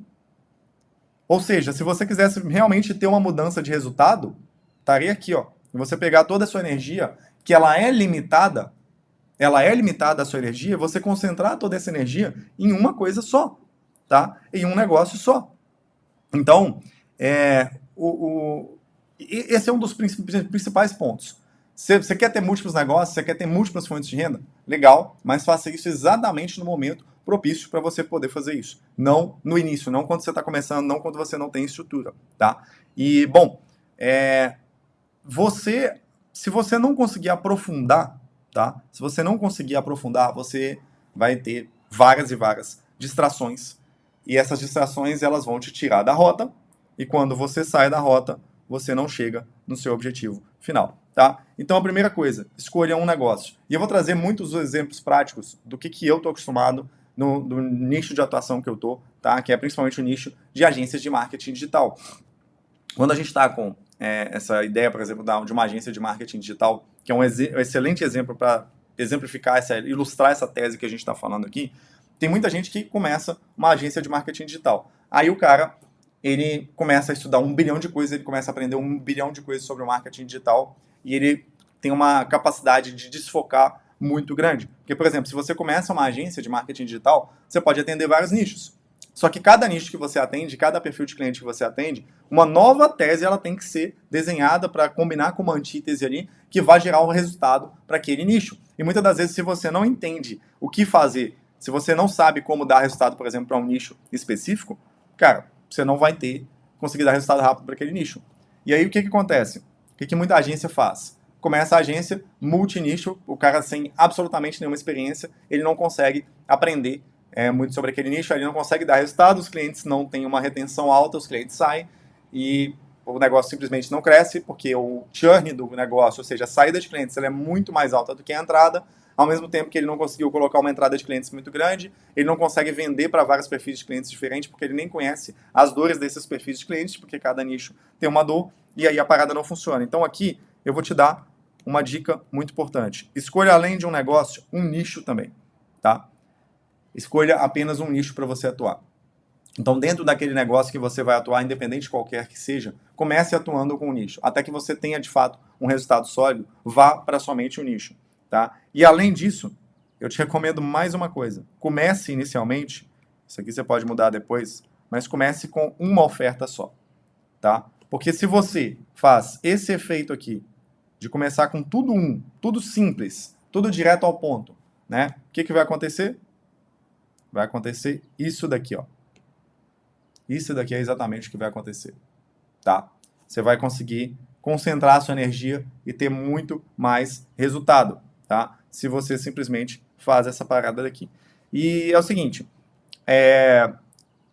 Ou seja, se você quisesse realmente ter uma mudança de resultado, estaria aqui, ó. E você pegar toda a sua energia, que ela é limitada a sua energia, você concentrar toda essa energia em uma coisa só, tá? Em um negócio só. Então, esse é um dos principais pontos. Você quer ter múltiplos negócios, você quer ter múltiplas fontes de renda? Legal, mas faça isso exatamente no momento propício para você poder fazer isso. Não no início, não quando você está começando, não quando você não tem estrutura, tá? E, bom, se você não conseguir aprofundar, tá? Se você não conseguir aprofundar, você vai ter várias e várias distrações. E essas distrações, elas vão te tirar da rota. E quando você sai da rota, você não chega no seu objetivo final, tá? Então, a primeira coisa, escolha um negócio. E eu vou trazer muitos exemplos práticos do que eu estou acostumado no nicho de atuação que eu estou, tá? Que é principalmente o nicho de agências de marketing digital. Quando a gente está com essa ideia, por exemplo, de uma agência de marketing digital, que é um excelente exemplo para exemplificar, ilustrar essa tese que a gente está falando aqui, tem muita gente que começa uma agência de marketing digital. Aí o cara, ele começa a estudar 1 bilhão de coisas, ele começa a aprender 1 bilhão de coisas sobre o marketing digital e ele tem uma capacidade de desfocar muito grande. Porque, por exemplo, se você começa uma agência de marketing digital, você pode atender vários nichos. Só que cada nicho que você atende, cada perfil de cliente que você atende, uma nova tese ela tem que ser desenhada para combinar com uma antítese ali que vai gerar um resultado para aquele nicho. E muitas das vezes, se você não entende o que fazer, se você não sabe como dar resultado, por exemplo, para um nicho específico, cara, você não vai conseguir dar resultado rápido para aquele nicho. E aí o que acontece? O que muita agência faz? Começa a agência multinicho, o cara sem absolutamente nenhuma experiência, ele não consegue aprender muito sobre aquele nicho, ele não consegue dar resultado, os clientes não têm uma retenção alta, os clientes saem e o negócio simplesmente não cresce, porque o churn do negócio, ou seja, a saída de clientes, ela é muito mais alta do que a entrada, ao mesmo tempo que ele não conseguiu colocar uma entrada de clientes muito grande, ele não consegue vender para vários perfis de clientes diferentes, porque ele nem conhece as dores desses perfis de clientes, porque cada nicho tem uma dor, e aí a parada não funciona. Então aqui eu vou te dar uma dica muito importante. Escolha, além de um negócio, um nicho também, tá? Escolha apenas um nicho para você atuar. Então, dentro daquele negócio que você vai atuar, independente de qualquer que seja, comece atuando com o nicho. Até que você tenha, de fato, um resultado sólido, vá para somente o nicho, tá? E, além disso, eu te recomendo mais uma coisa. Comece inicialmente, isso aqui você pode mudar depois, mas comece com uma oferta só, tá? Porque se você faz esse efeito aqui, de começar com tudo simples, tudo direto ao ponto, né? O que vai acontecer? Vai acontecer isso daqui, ó. Isso daqui é exatamente o que vai acontecer, tá? Você vai conseguir concentrar a sua energia e ter muito mais resultado, tá? Se você simplesmente faz essa parada daqui. E é o seguinte,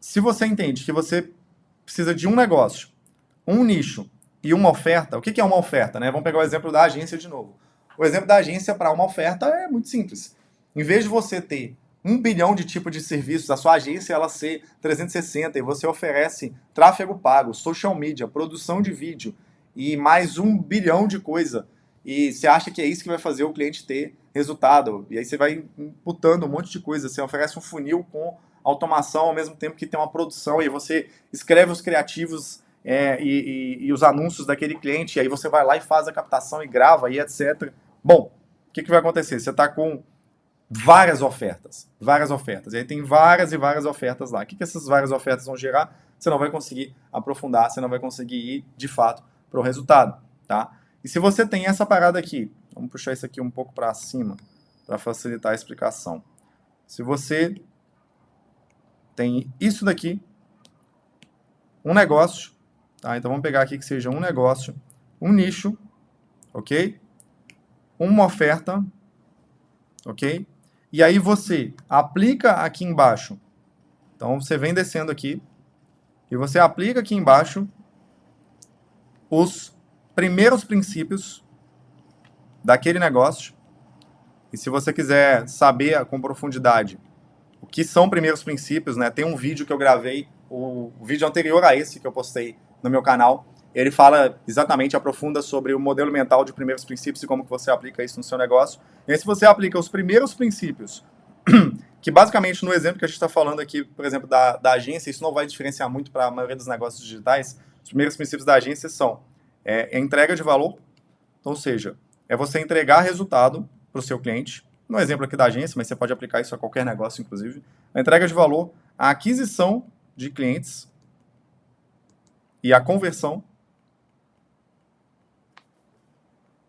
se você entende que você precisa de um negócio, um nicho e uma oferta, o que é uma oferta, né? Vamos pegar o exemplo da agência de novo. O exemplo da agência para uma oferta é muito simples. Em vez de você ter 1 bilhão de tipos de serviços, a sua agência ela ser 360 e você oferece tráfego pago, social media, produção de vídeo e mais 1 bilhão de coisa. E você acha que é isso que vai fazer o cliente ter resultado. E aí você vai imputando um monte de coisa. Você oferece um funil com automação ao mesmo tempo que tem uma produção e você escreve os criativos e os anúncios daquele cliente, e aí você vai lá e faz a captação e grava e etc. Bom, o que vai acontecer? Você está com várias ofertas, e aí tem várias e várias ofertas lá. O que essas várias ofertas vão gerar? Você não vai conseguir aprofundar, você não vai conseguir ir, de fato, para o resultado, tá? E se você tem essa parada aqui, vamos puxar isso aqui um pouco para cima, para facilitar a explicação. Se você tem isso daqui, um negócio, tá? Então vamos pegar aqui que seja um negócio, um nicho, ok? Uma oferta, ok? E aí você aplica aqui embaixo. Então você vem descendo aqui e você aplica aqui embaixo os primeiros princípios daquele negócio. E se você quiser saber com profundidade o que são primeiros princípios, né? Tem um vídeo que eu gravei, o vídeo anterior a esse que eu postei no meu canal. Ele fala exatamente, aprofunda sobre o modelo mental de primeiros princípios e como que você aplica isso no seu negócio. E aí, se você aplica os primeiros princípios, que basicamente no exemplo que a gente está falando aqui, por exemplo, da agência, isso não vai diferenciar muito para a maioria dos negócios digitais. Os primeiros princípios da agência são a entrega de valor, ou seja, é você entregar resultado para o seu cliente. No exemplo aqui da agência, mas você pode aplicar isso a qualquer negócio, inclusive. A entrega de valor, a aquisição de clientes e a conversão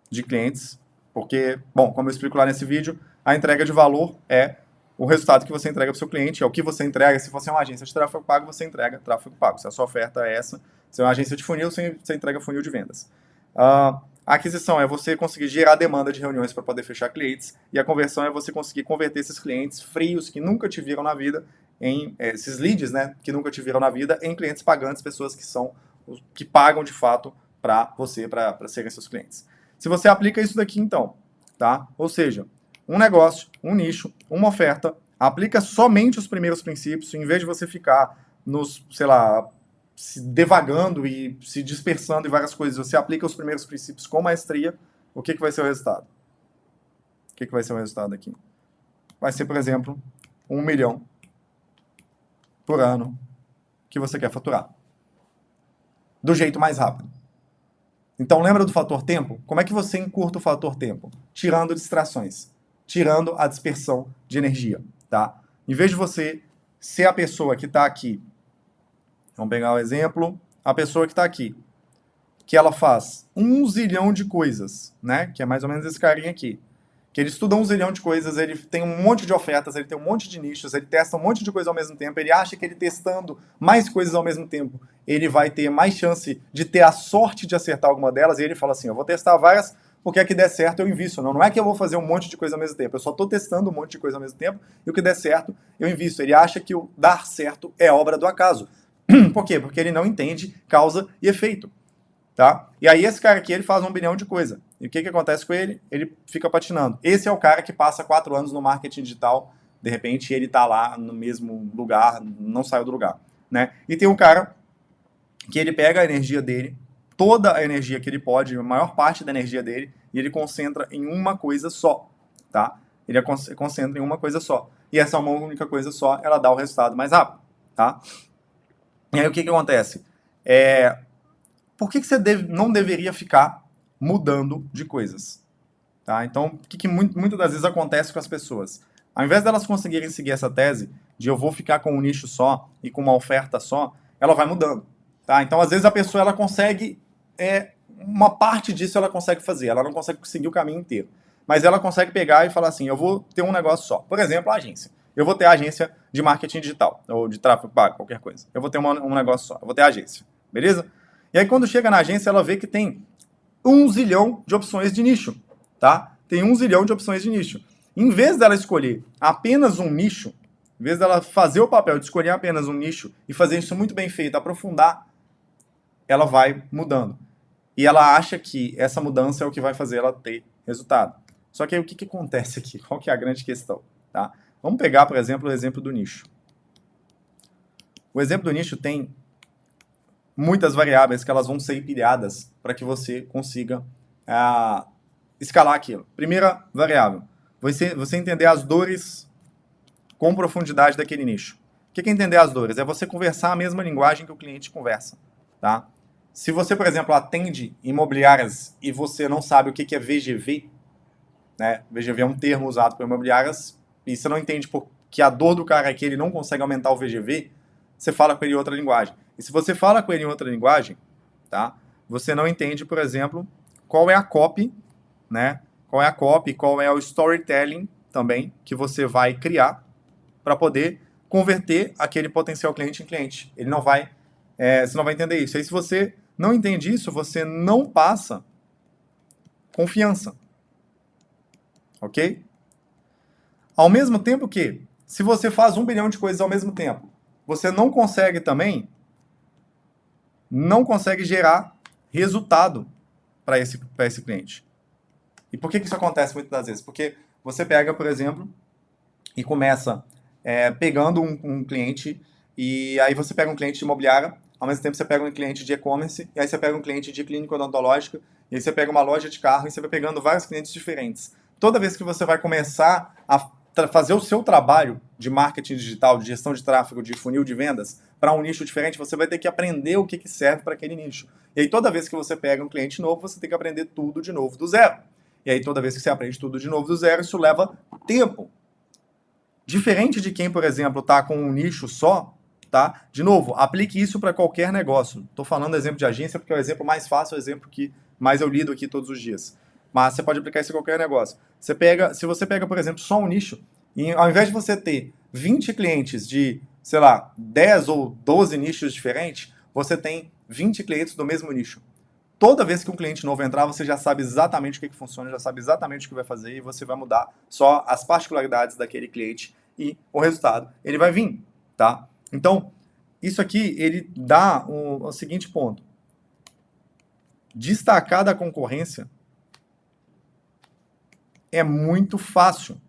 de clientes, porque, bom, como eu explico lá nesse vídeo, a entrega de valor é o resultado que você entrega para o seu cliente, é o que você entrega. Se você é uma agência de tráfego pago, você entrega tráfego pago. Se a sua oferta é essa, se é uma agência de funil, você entrega funil de vendas. A aquisição é você conseguir gerar demanda de reuniões para poder fechar clientes, e a conversão é você conseguir converter esses clientes frios que nunca te viram na vida, esses leads, né, que nunca te viram na vida, em clientes pagantes, pessoas que pagam de fato para você, para serem seus clientes. Se você aplica isso daqui, então, tá? Ou seja, um negócio, um nicho, uma oferta, aplica somente os primeiros princípios, em vez de você ficar sei lá, se devagando e se dispersando em várias coisas, você aplica os primeiros princípios com maestria, o que vai ser o resultado? O que vai ser o resultado aqui? Vai ser, por exemplo, 1 milhão por ano que você quer faturar. Do jeito mais rápido. Então, lembra do fator tempo? Como é que você encurta o fator tempo? Tirando distrações, tirando a dispersão de energia, tá? Em vez de você ser a pessoa que está aqui, vamos pegar o exemplo, a pessoa que está aqui, que ela faz 1 zilhão de coisas, né? Que é mais ou menos esse carinha aqui. que ele estuda 1 zilhão de coisas, ele tem um monte de ofertas, ele tem um monte de nichos, ele testa um monte de coisa ao mesmo tempo, ele acha que ele testando mais coisas ao mesmo tempo, ele vai ter mais chance de ter a sorte de acertar alguma delas, e ele fala assim, eu vou testar várias, porque a que der certo eu invisto. Não é que eu vou fazer um monte de coisa ao mesmo tempo, eu só estou testando um monte de coisa ao mesmo tempo, e o que der certo eu invisto. Ele acha que o dar certo é obra do acaso. Por quê? Porque ele não entende causa e efeito. Tá? E aí esse cara aqui, ele faz 1 bilhão de coisa. E o que acontece com ele? Ele fica patinando. Esse é o cara que passa 4 anos no marketing digital, de repente ele tá lá no mesmo lugar, não saiu do lugar. Né? E tem um cara que ele pega a energia dele, toda a energia que ele pode, a maior parte da energia dele, e ele concentra em uma coisa só. Tá? Ele concentra em uma coisa só. E essa uma única coisa só, ela dá o resultado mais rápido. Tá? E aí o que acontece? Por que você não deveria ficar mudando de coisas? Tá? Então, o que muitas das vezes acontece com as pessoas? Ao invés delas conseguirem seguir essa tese de eu vou ficar com um nicho só e com uma oferta só, ela vai mudando. Tá? Então, às vezes, a pessoa ela consegue, uma parte disso ela consegue fazer, ela não consegue seguir o caminho inteiro. Mas ela consegue pegar e falar assim, eu vou ter um negócio só. Por exemplo, a agência. Eu vou ter a agência de marketing digital, ou de tráfego pago, qualquer coisa. Eu vou ter um negócio só, eu vou ter a agência. Beleza? E aí, quando chega na agência, ela vê que tem 1 zilhão de opções de nicho, tá? Tem 1 zilhão de opções de nicho. Em vez dela escolher apenas um nicho, em vez dela fazer o papel de escolher apenas um nicho e fazer isso muito bem feito, aprofundar, ela vai mudando. E ela acha que essa mudança é o que vai fazer ela ter resultado. Só que aí o que acontece aqui? Qual que é a grande questão? Tá? Vamos pegar, por exemplo, o exemplo do nicho. O exemplo do nicho tem muitas variáveis que elas vão ser empilhadas para que você consiga escalar aquilo. Primeira variável, você entender as dores com profundidade daquele nicho. O que é entender as dores? É você conversar a mesma linguagem que o cliente conversa. Tá? Se você, por exemplo, atende imobiliárias e você não sabe o que é VGV, né? VGV é um termo usado por imobiliárias, e você não entende que a dor do cara é que ele não consegue aumentar o VGV, você fala com ele em outra linguagem. E se você fala com ele em outra linguagem, tá? Você não entende, por exemplo, qual é a copy, né? Qual é a copy, qual é o storytelling também que você vai criar para poder converter aquele potencial cliente em cliente. Ele não vai, você não vai entender isso. Aí se você não entende isso, você não passa confiança. Ok? Ao mesmo tempo que, se você faz 1 bilhão de coisas ao mesmo tempo, você não consegue também, não consegue gerar resultado para esse cliente. E por que isso acontece muitas das vezes? Porque você pega, por exemplo, e começa pegando um cliente, e aí você pega um cliente de imobiliária, ao mesmo tempo você pega um cliente de e-commerce, e aí você pega um cliente de clínica odontológica, e aí você pega uma loja de carro, e você vai pegando vários clientes diferentes. Toda vez que você vai começar a fazer o seu trabalho de marketing digital, de gestão de tráfego, de funil de vendas, para um nicho diferente, você vai ter que aprender o que serve para aquele nicho. E aí toda vez que você pega um cliente novo, você tem que aprender tudo de novo do zero. E aí toda vez que você aprende tudo de novo do zero, isso leva tempo. Diferente de quem, por exemplo, está com um nicho só, tá? De novo, aplique isso para qualquer negócio. Estou falando exemplo de agência porque é o exemplo mais fácil, é o exemplo que mais eu lido aqui todos os dias. Mas você pode aplicar isso em qualquer negócio. Se você pega, por exemplo, só um nicho, e ao invés de você ter 20 clientes de, sei lá, 10 ou 12 nichos diferentes, você tem 20 clientes do mesmo nicho. Toda vez que um cliente novo entrar, você já sabe exatamente o que funciona, já sabe exatamente o que vai fazer, e você vai mudar só as particularidades daquele cliente e o resultado, ele vai vir, tá? Então, isso aqui, ele dá o seguinte ponto. Destacar da concorrência é muito fácil.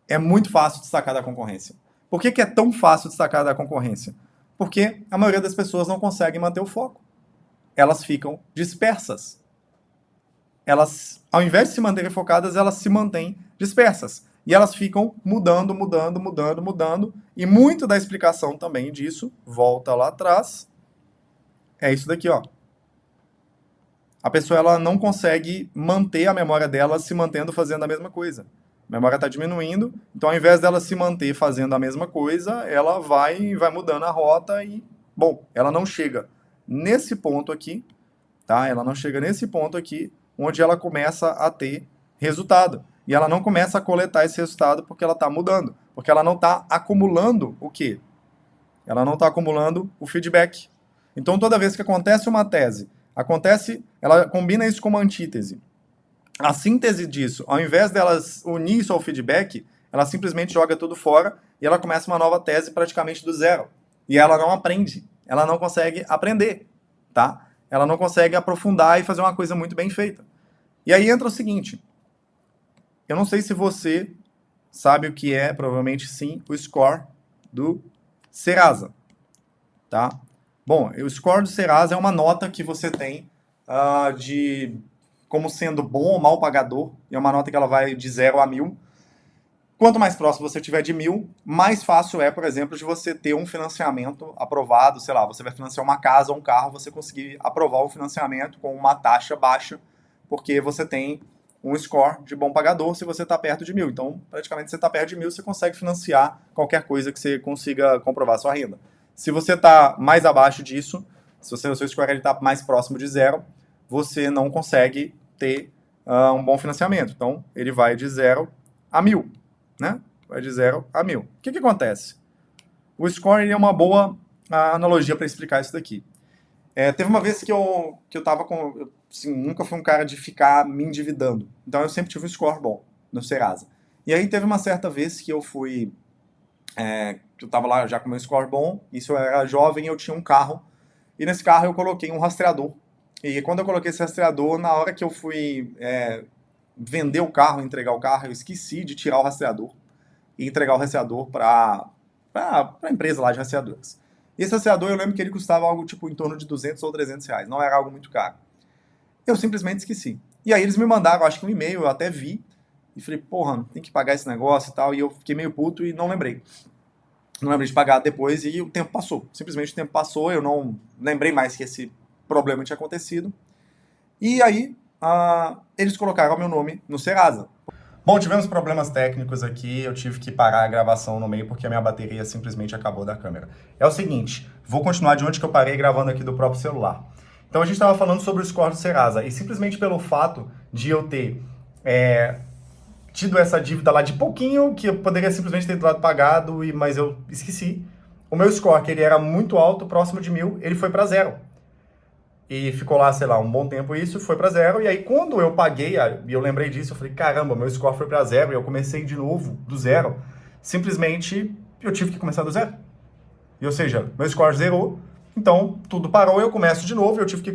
É muito fácil destacar da concorrência. Por que é tão fácil destacar da concorrência? Porque a maioria das pessoas não consegue manter o foco. Elas ficam dispersas. Elas, ao invés de se manterem focadas, elas se mantêm dispersas. E elas ficam mudando. E muito da explicação também disso, volta lá atrás, é isso daqui, ó. A pessoa ela não consegue manter a memória dela se mantendo fazendo a mesma coisa. A memória está diminuindo, então ao invés dela se manter fazendo a mesma coisa, ela vai mudando a rota e, bom, ela não chega nesse ponto aqui, tá? Ela não chega nesse ponto aqui, onde ela começa a ter resultado. E ela não começa a coletar esse resultado porque ela está mudando, porque ela não está acumulando o quê? Ela não está acumulando o feedback. Então, toda vez que acontece uma tese, ela combina isso com uma antítese. A síntese disso, ao invés delas unir isso ao feedback, ela simplesmente joga tudo fora e ela começa uma nova tese praticamente do zero. E ela não aprende, ela não consegue aprender, tá? Ela não consegue aprofundar e fazer uma coisa muito bem feita. E aí entra o seguinte, eu não sei se você sabe o que é, provavelmente sim, o score do Serasa, tá? Bom, o score do Serasa é uma nota que você tem de como sendo bom ou mal pagador, e é uma nota que ela vai de 0 a 1000. Quanto mais próximo você tiver de 1000, mais fácil é, por exemplo, de você ter um financiamento aprovado, sei lá, você vai financiar uma casa ou um carro, você conseguir aprovar o financiamento com uma taxa baixa, porque você tem um score de bom pagador se você está perto de 1000. Então, praticamente, você está perto de 1000, você consegue financiar qualquer coisa que você consiga comprovar a sua renda. Se você está mais abaixo disso, se o seu score está mais próximo de 0, você não consegue ter um bom financiamento. Então, ele vai de 0 a 1000, né? Vai de 0 a 1000. O que acontece? O score é uma boa analogia para explicar isso daqui. Teve uma vez que eu tava com... Assim, nunca fui um cara de ficar me endividando. Então, eu sempre tive um score bom no Serasa. E aí, teve uma certa vez que eu fui... eu tava lá já com meu score bom, isso eu era jovem, eu tinha um carro, e nesse carro eu coloquei um rastreador. E quando eu coloquei esse rastreador, na hora que eu fui vender o carro, entregar o carro, eu esqueci de tirar o rastreador e entregar o rastreador para a empresa lá de rastreadores. E esse rastreador, eu lembro que ele custava algo tipo em torno de 200 ou 300 reais, não era algo muito caro. Eu simplesmente esqueci. E aí eles me mandaram, acho que um e-mail, eu até vi, e falei, porra, tem que pagar esse negócio e tal, e eu fiquei meio puto e não lembrei. Não lembrei de pagar depois e o tempo passou. Simplesmente o tempo passou, eu não lembrei mais que esse problema tinha acontecido. E aí, eles colocaram meu nome no Serasa. Bom, tivemos problemas técnicos aqui, eu tive que parar a gravação no meio porque a minha bateria simplesmente acabou da câmera. É o seguinte, vou continuar de onde que eu parei gravando aqui do próprio celular. Então a gente estava falando sobre o score do Serasa, e simplesmente pelo fato de eu ter tido essa dívida lá de pouquinho, que eu poderia simplesmente ter lado pagado, mas eu esqueci, o meu score, que ele era muito alto, próximo de 1000, ele foi para 0. E ficou lá, sei lá, um bom tempo isso, foi para 0. E aí, quando eu paguei, e eu lembrei disso, eu falei, caramba, meu score foi para 0, e eu comecei de novo, do 0. Simplesmente, eu tive que começar do 0. E, ou seja, meu score zerou, então tudo parou, eu começo de novo, eu tive que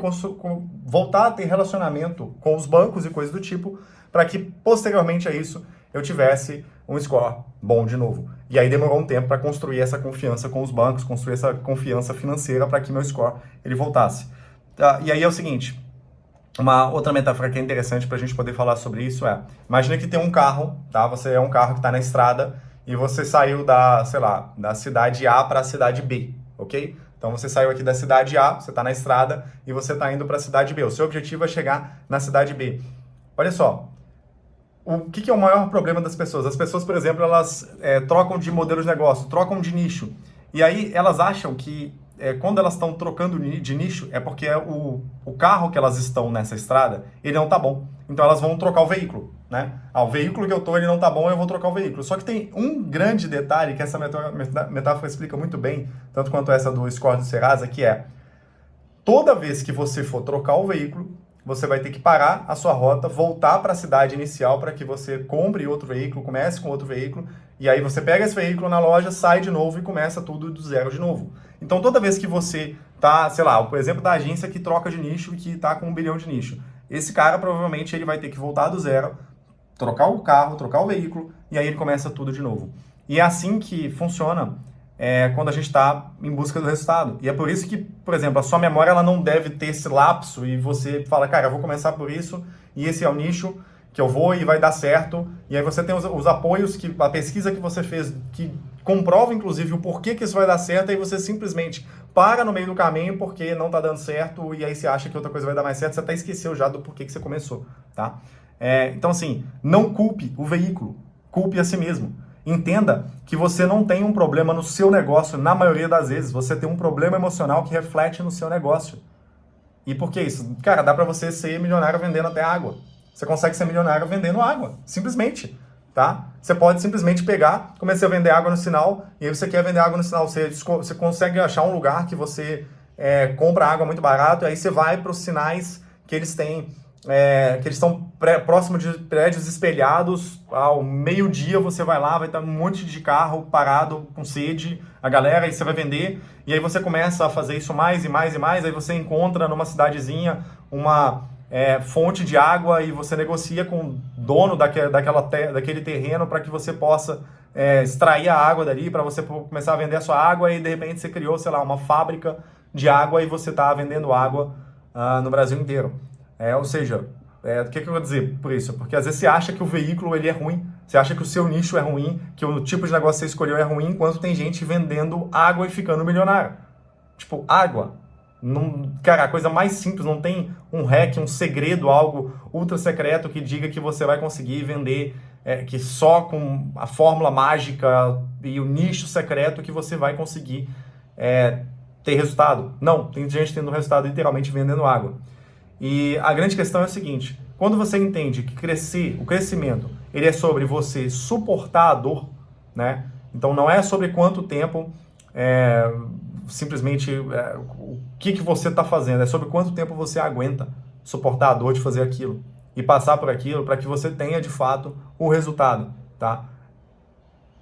voltar a ter relacionamento com os bancos e coisas do tipo, para que, posteriormente a isso, eu tivesse um score bom de novo. E aí demorou um tempo para construir essa confiança com os bancos, construir essa confiança financeira para que meu score ele voltasse. E aí é o seguinte, uma outra metáfora que é interessante para a gente poder falar sobre isso imagina que tem um carro, tá? Você é um carro que está na estrada e você saiu da cidade A para a cidade B, ok? Então você saiu aqui da cidade A, você está na estrada e você está indo para a cidade B. O seu objetivo é chegar na cidade B. Olha só, o que é o maior problema das pessoas? As pessoas, por exemplo, elas trocam de modelo de negócio, trocam de nicho. E aí elas acham que quando elas estão trocando de nicho, é porque o carro que elas estão nessa estrada, ele não tá bom. Então elas vão trocar o veículo, né? O veículo que eu tô, ele não tá bom, eu vou trocar o veículo. Só que tem um grande detalhe que essa metáfora explica muito bem, tanto quanto essa do score do Serasa, que toda vez que você for trocar o veículo, você vai ter que parar a sua rota, voltar para a cidade inicial para que você compre outro veículo, comece com outro veículo, e aí você pega esse veículo na loja, sai de novo e começa tudo do zero de novo. Então toda vez que você tá, sei lá, por exemplo da agência que troca de nicho e que tá com 1 bilhão de nicho, esse cara provavelmente ele vai ter que voltar do zero, trocar o carro, trocar o veículo, e aí ele começa tudo de novo. E é assim que funciona quando a gente está em busca do resultado. E é por isso que, por exemplo, a sua memória ela não deve ter esse lapso e você fala, cara, eu vou começar por isso e esse é o nicho que eu vou e vai dar certo. E aí você tem os apoios, a pesquisa que você fez, que comprova, inclusive, o porquê que isso vai dar certo, e aí você simplesmente para no meio do caminho porque não está dando certo e aí você acha que outra coisa vai dar mais certo, você até esqueceu já do porquê que você começou, tá? Então, assim, não culpe o veículo, culpe a si mesmo. Entenda que você não tem um problema no seu negócio, na maioria das vezes. Você tem um problema emocional que reflete no seu negócio. E por que isso? Cara, dá para você ser milionário vendendo até água. Você consegue ser milionário vendendo água, simplesmente, tá? Você pode simplesmente pegar, começar a vender água no sinal, e aí você quer vender água no sinal, você consegue achar um lugar que você compra água muito barato, e aí você vai para os sinais que eles têm, que eles estão próximo de prédios espelhados. Ao meio-dia você vai lá, vai estar um monte de carro parado com sede, a galera, e você vai vender, e aí você começa a fazer isso mais e mais e mais, aí você encontra numa cidadezinha uma fonte de água e você negocia com o dono daquele terreno para que você possa extrair a água dali, para você começar a vender a sua água, e de repente você criou, sei lá, uma fábrica de água e você está vendendo água no Brasil inteiro. Ou seja, o que eu vou dizer por isso? Porque às vezes você acha que o veículo ele é ruim, você acha que o seu nicho é ruim, que o tipo de negócio que você escolheu é ruim, enquanto tem gente vendendo água e ficando milionário. Tipo, água. Não, cara, a coisa mais simples, não tem um hack, um segredo, algo ultra secreto que diga que você vai conseguir vender, que só com a fórmula mágica e o nicho secreto que você vai conseguir ter resultado. Não, tem gente tendo resultado literalmente vendendo água. E a grande questão é o seguinte: quando você entende que o crescimento, ele é sobre você suportar a dor, né? Então não é sobre quanto tempo, simplesmente o que você está fazendo, é sobre quanto tempo você aguenta suportar a dor de fazer aquilo e passar por aquilo para que você tenha de fato o resultado, tá?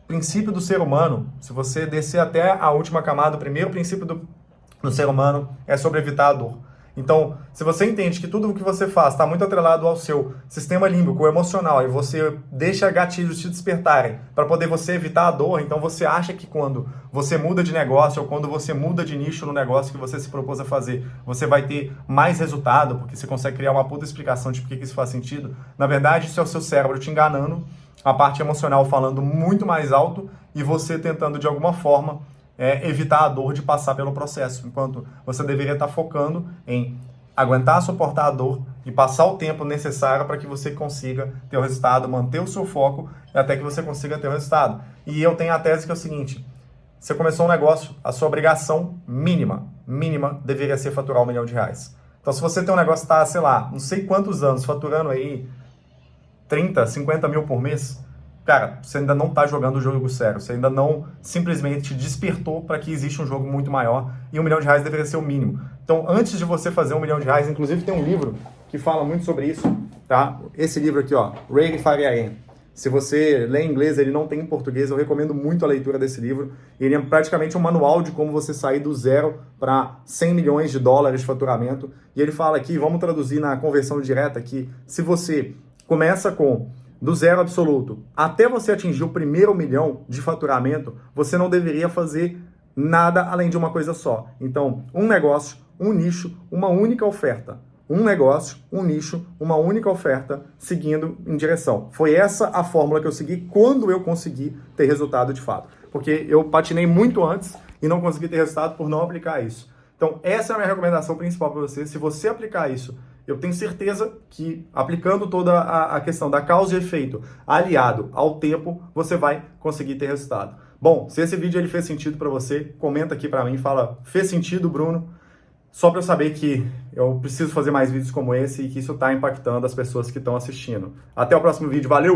Princípio do ser humano, se você descer até a última camada, o primeiro princípio do ser humano é sobre evitar a dor. Então, se você entende que tudo o que você faz está muito atrelado ao seu sistema límbico, emocional, e você deixa gatilhos te despertarem para poder você evitar a dor, então você acha que quando você muda de negócio ou quando você muda de nicho no negócio que você se propôs a fazer, você vai ter mais resultado, porque você consegue criar uma puta explicação de por que isso faz sentido. Na verdade, isso é o seu cérebro te enganando, a parte emocional falando muito mais alto e você tentando de alguma forma evitar a dor de passar pelo processo, enquanto você deveria estar focando em aguentar, suportar a dor e passar o tempo necessário para que você consiga ter o resultado, manter o seu foco até que você consiga ter o resultado. E eu tenho a tese que é o seguinte: você começou um negócio, a sua obrigação mínima deveria ser faturar R$1 milhão. Então, se você tem um negócio que está, sei lá, não sei quantos anos, faturando aí 30, 50 mil por mês, cara, você ainda não está jogando o jogo sério, você ainda não simplesmente despertou para que existe um jogo muito maior e R$1 milhão deveria ser o mínimo. Então, antes de você fazer R$1 milhão, inclusive tem um livro que fala muito sobre isso, tá? Esse livro aqui, ó, Ray 5am. Se você lê em inglês, ele não tem em português, eu recomendo muito a leitura desse livro. Ele é praticamente um manual de como você sair do zero para $100 milhões de faturamento. E ele fala aqui, vamos traduzir na conversão direta, que se você começa do zero absoluto até você atingir o primeiro milhão de faturamento, você não deveria fazer nada além de uma coisa só. Então, um negócio, um nicho, uma única oferta. Um negócio, um nicho, uma única oferta, seguindo em direção. Foi essa a fórmula que eu segui quando eu consegui ter resultado de fato. Porque eu patinei muito antes e não consegui ter resultado por não aplicar isso. Então, essa é a minha recomendação principal para você. Se você aplicar isso, eu tenho certeza que, aplicando toda a questão da causa e efeito aliado ao tempo, você vai conseguir ter resultado. Bom, se esse vídeo ele fez sentido para você, comenta aqui para mim, fala, fez sentido, Bruno? Só para eu saber que eu preciso fazer mais vídeos como esse e que isso está impactando as pessoas que estão assistindo. Até o próximo vídeo, valeu!